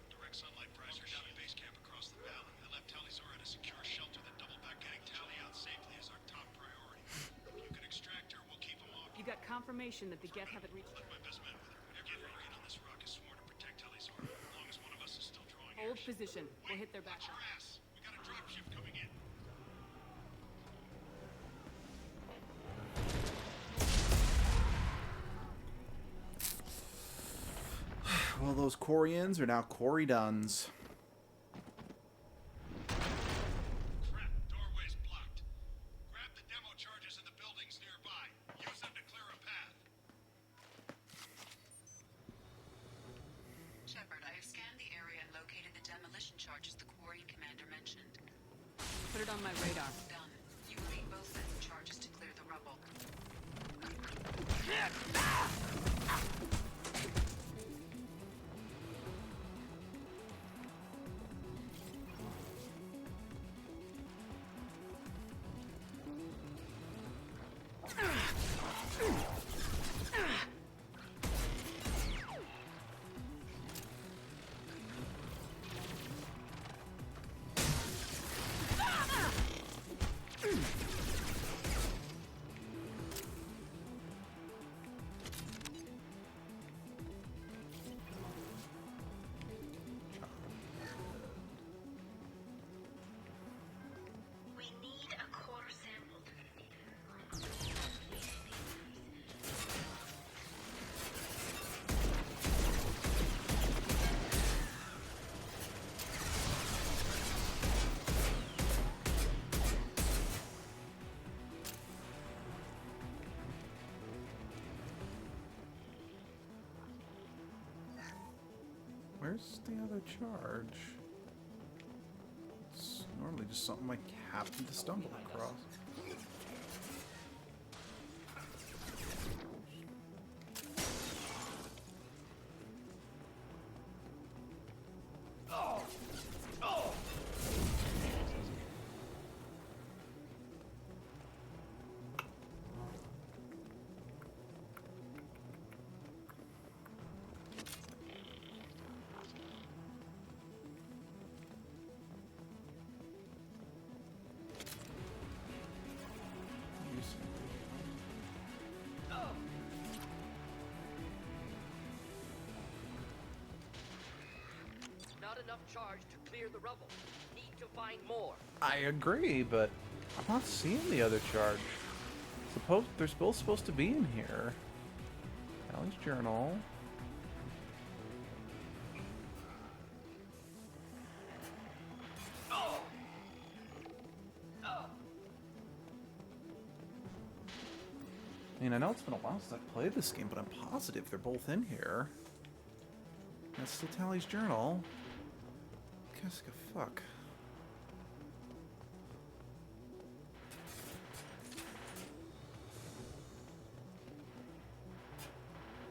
Direct sunlight primes are down at base camp across the valley. I left Tali'Zorah at a secure shelter that doubled back getting Tali out safely is our top priority. If you can extract her, we'll keep them off. You got confirmation that the Geth haven't reached... My best man with her. Every Marine on this rock is sworn to protect Tali'Zorah, as long as one of us is still drawing Hold position. We'll hit their back. Watch your ass. We got a dropship coming in. Well, those Corians are now Cory Duns. Crap, doorway's blocked. Grab the demo charges in the buildings nearby. Use them to clear a path. Shepard, I have scanned the area and located the demolition charges the Quarian commander mentioned. Put it on my radar. Done. You will need both sets of charges to clear the rubble. Where's the other charge? It's normally just something I happen to stumble across. Not enough charge to clear the rubble. Need to find more. I agree, but I'm not seeing the other charge. They're both supposed to be in here. Ali's journal. mean, I know it's been a while since I've played this game, but I'm positive they're both in here. That's still Tally's journal. Kiska, fuck.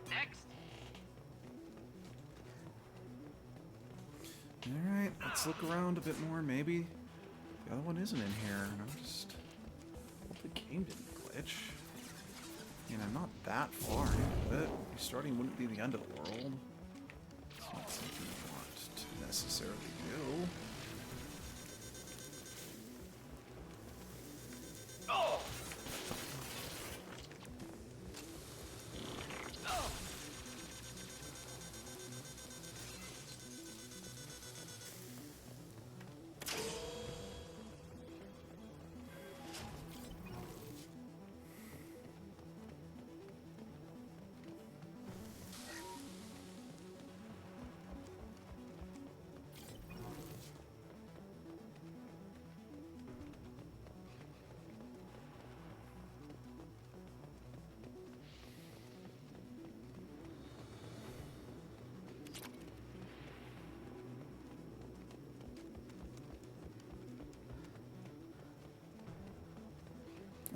Next. Alright, let's look around a bit more. Maybe the other one isn't in here. And I'm just... hope the game didn't glitch. I mean, I'm not that far into it. Restarting wouldn't be the end of the world. It's not something I want to necessarily do. Oh!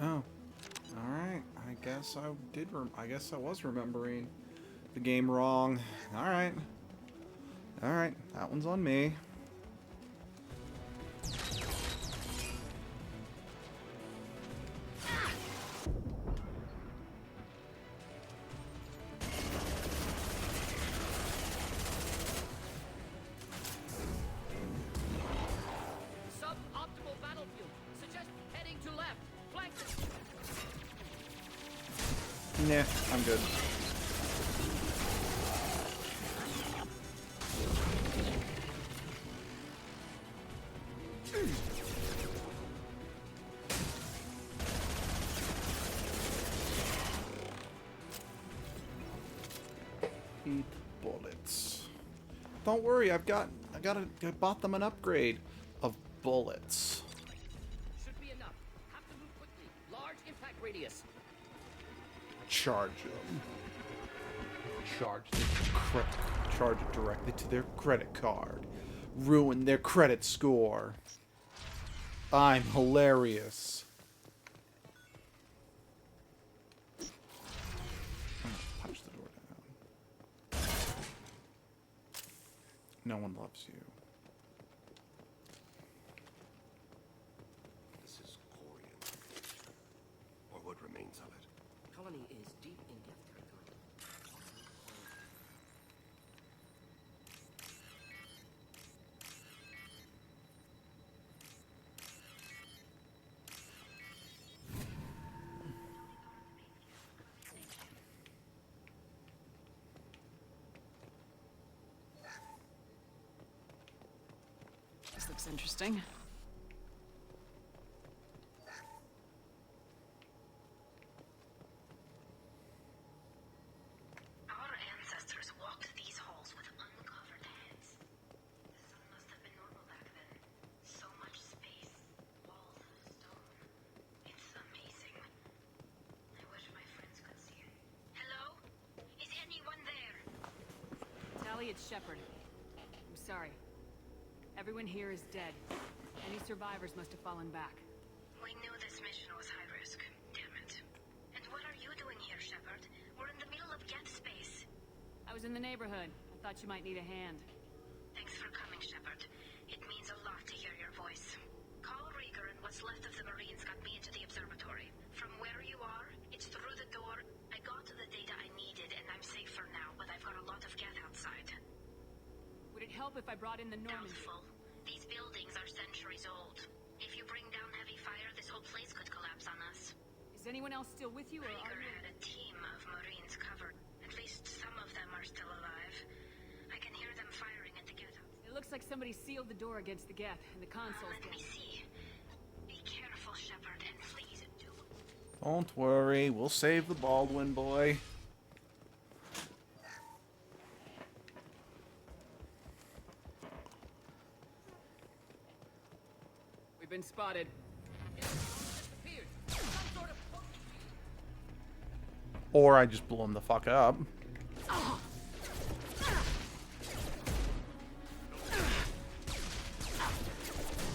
Oh, all right. I guess I did. I guess I was remembering the game wrong. All right. All right. That one's on me. Suboptimal battlefield. Suggest heading to left. Flank them. Nah, I'm good. Eat bullets. Don't worry, I bought them an upgrade of bullets. Should be enough. Have to move quickly. Large impact radius. Charge them. Charge it directly to their credit card. Ruin their credit score. I'm hilarious. Punch the door down. No one loves you. This is Corian. Or what remains of it. Colony is deep in Geth territory. This looks interesting. Our ancestors walked these halls with uncovered heads. The sun must have been normal back then. So much space, walls of stone. It's amazing. I wish my friends could see it. Hello? Is anyone there? Tally, it's Shepard. I'm sorry. Everyone here is dead. Any survivors must have fallen back. We knew this mission was high risk. Damn it. And what are you doing here, Shepard? We're in the middle of Geth space. I was in the neighborhood. I thought you might need a hand. Thanks for coming, Shepard. It means a lot to hear your voice. Carl Rieger and what's left of the Marines got me into the observatory. From where you are, it's through the door. I got the data I needed, and I'm safer now, but I've got a lot of Geth outside. Would it help if I brought in the Normandy? Doubtful. These buildings are centuries old. If you bring down heavy fire, this whole place could collapse on us. Is anyone else still with you, or are Rieger you... had a team of Marines covered. At least some of them are still alive. I can hear them firing at the Geth. It looks like somebody sealed the door against the Geth, and the console's Let me see. Be careful, Shepard, and please do. Don't worry, we'll save the Baldwin boy. We've been spotted. Disappeared. Some sort of Or I just blow him the fuck up.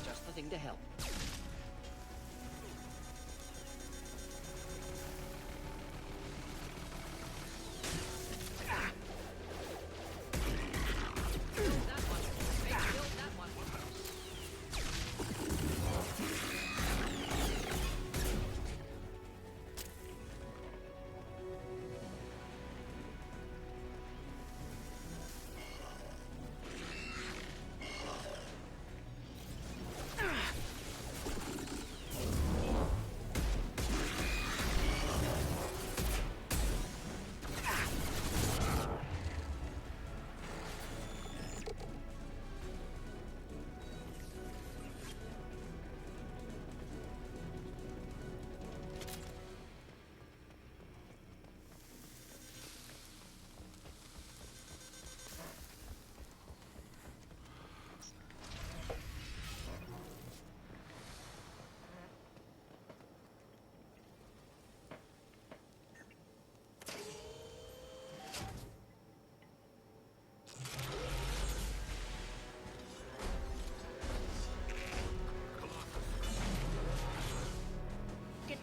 Just the thing to help.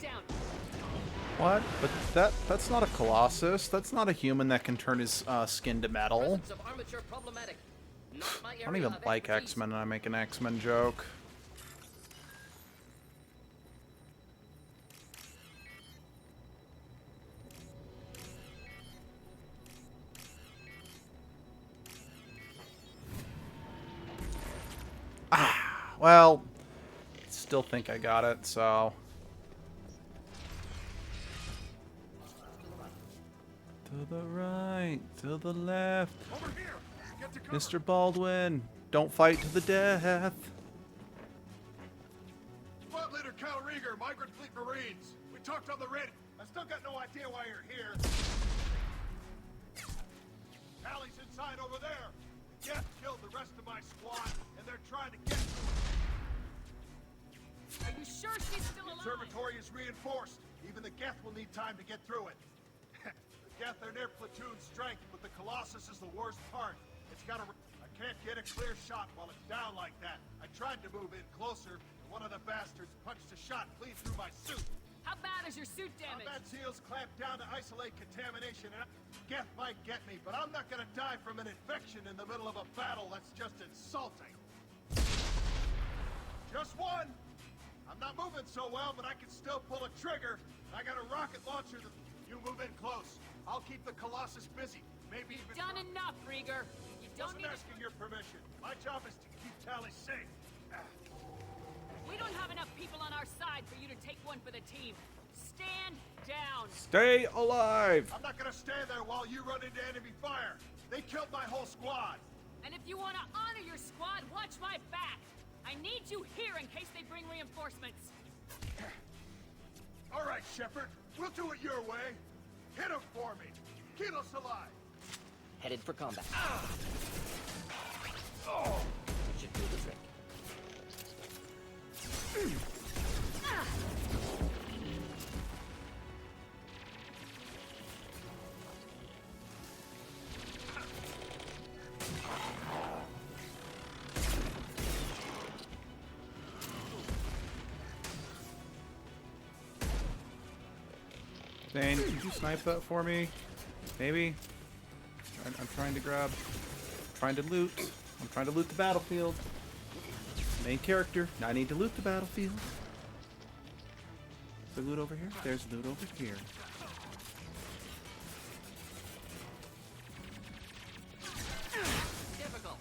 Down. What? But that's not a Colossus. That's not a human that can turn his skin to metal. Presence of armature problematic. Not my I don't area even of like expertise. X-Men and I make an X-Men joke. Ah, well, still think I got it, so. To the right, to the left. Over here. Get to cover. Mr. Baldwin, don't fight to the death. Squad leader Cal Rieger, Migrant Fleet Marines. We talked on the radio. I still got no idea why you're here. Allie's inside over there. Geth killed the rest of my squad, and they're trying to get to her. Are you sure she's still The alive? observatory is reinforced. Even the Geth will need time to get through it. The Geth are near platoon strength, but the Colossus is the worst part. It's got a... I can't get a clear shot while it's down like that. I tried to move in closer, and one of the bastards punched a shot clean through my suit. How bad is your suit damaged? Combat seals clamped down to isolate contamination, and Geth might get me, but I'm not gonna die from an infection in the middle of a battle. That's just insulting. Just one. I'm not moving so well, but I can still pull a trigger. I got a rocket launcher that... You move in close. I'll keep the Colossus busy. Maybe even... Done enough, Rieger. You don't Wasn't need asking your permission. My job is to keep Tally safe. We don't have enough people on our side for you to take one for the team. Stand down. Stay alive. I'm not gonna stand there while you run into enemy fire. They killed my whole squad. And if you want to honor your squad, watch my back. I need you here in case they bring reinforcements. All right, Shepard. We'll do it your way. Hit him for me. Keep us alive. Headed for combat. Oh. Should do the trick. Zane, could you snipe that for me? Maybe? I'm trying to grab... trying to loot. I'm trying to loot the battlefield. Main character. Now I need to loot the battlefield. Is there loot over here? There's loot over here. Difficult.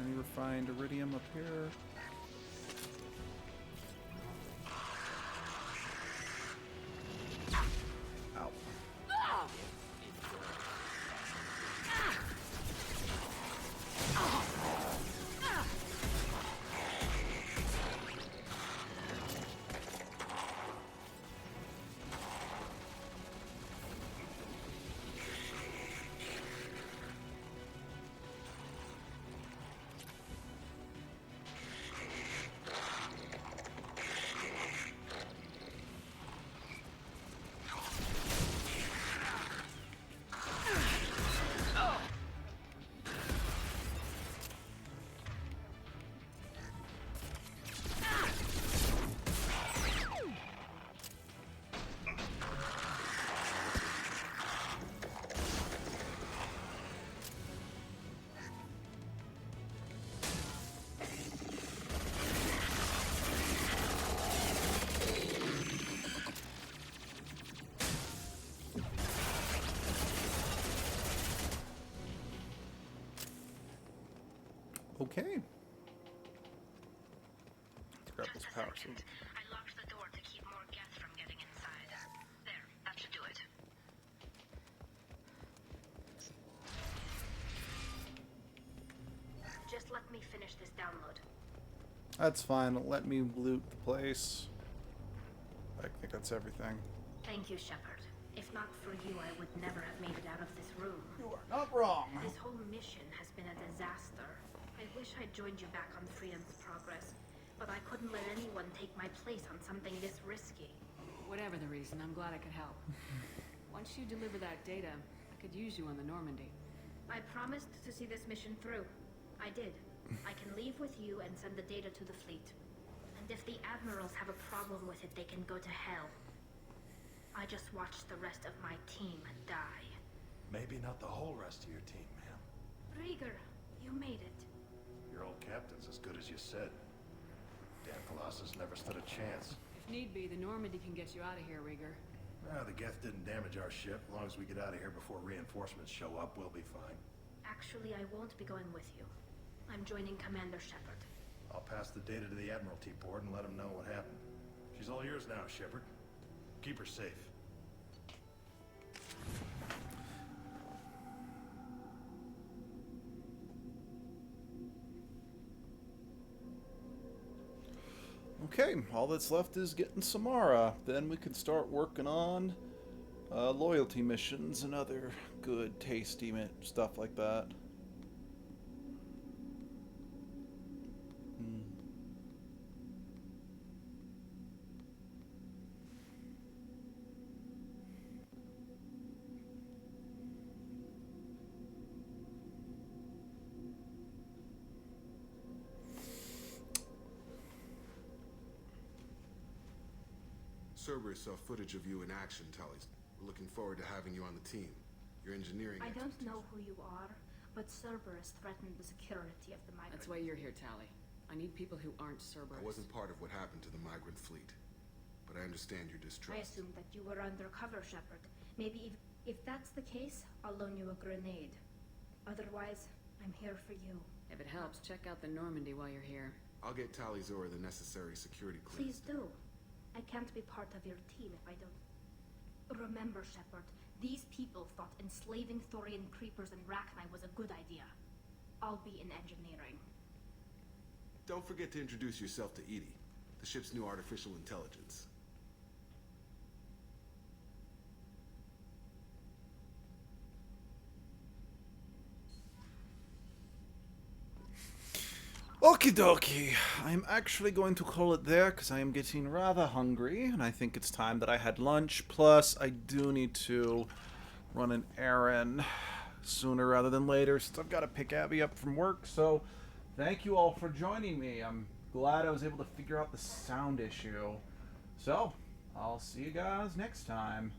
Any refined iridium up here? Okay. Let's grab this power suit. I locked the door to keep more gas from getting inside. There, that should do it. Just let me finish this download. That's fine. Let me loot the place. I think that's everything. Thank you, Shepard. If not for you, I would never have made it out of this room. You are not wrong. This whole mission has been a disaster. I wish I'd joined you back on Freedom's Progress, but I couldn't let anyone take my place on something this risky. Whatever the reason, I'm glad I could help. Once you deliver that data, I could use you on the Normandy. I promised to see this mission through. I did. I can leave with you and send the data to the fleet. And if the admirals have a problem with it, they can go to hell. I just watched the rest of my team die. Maybe not the whole rest of your team, ma'am. Rieger, you made it. Your old captain's as good as you said. Damn Colossus never stood a chance. If need be, the Normandy can get you out of here, Rieger. The Geth didn't damage our ship. As long as we get out of here before reinforcements show up, we'll be fine. Actually, I won't be going with you. I'm joining Commander Shepard. I'll pass the data to the Admiralty board and let them know what happened. She's all yours now, Shepard. Keep her safe. Okay, all that's left is getting Samara. Then we can start working on loyalty missions and other good, tasty stuff like that. Cerberus saw footage of you in action, Tully. We're looking forward to having you on the team. Your engineering I don't know who you are, but Cerberus threatened the security of the migrant. That's why you're here, Tali. I need people who aren't Cerberus. I wasn't part of what happened to the migrant fleet, but I understand your distrust. I assumed that you were undercover, Shepard. Maybe if that's the case, I'll loan you a grenade. Otherwise, I'm here for you. If it helps, check out the Normandy while you're here. I'll get Tali Zora the necessary security clearance. Please do. I can't be part of your team if I don't. Remember, Shepard, these people thought enslaving Thorian creepers and Rachni was a good idea. I'll be in engineering. Don't forget to introduce yourself to EDI, the ship's new artificial intelligence. Okie dokie. I'm actually going to call it there because I am getting rather hungry and I think it's time that I had lunch. Plus, I do need to run an errand sooner rather than later since I've got to pick Abby up from work. So, thank you all for joining me. I'm glad I was able to figure out the sound issue. So, I'll see you guys next time.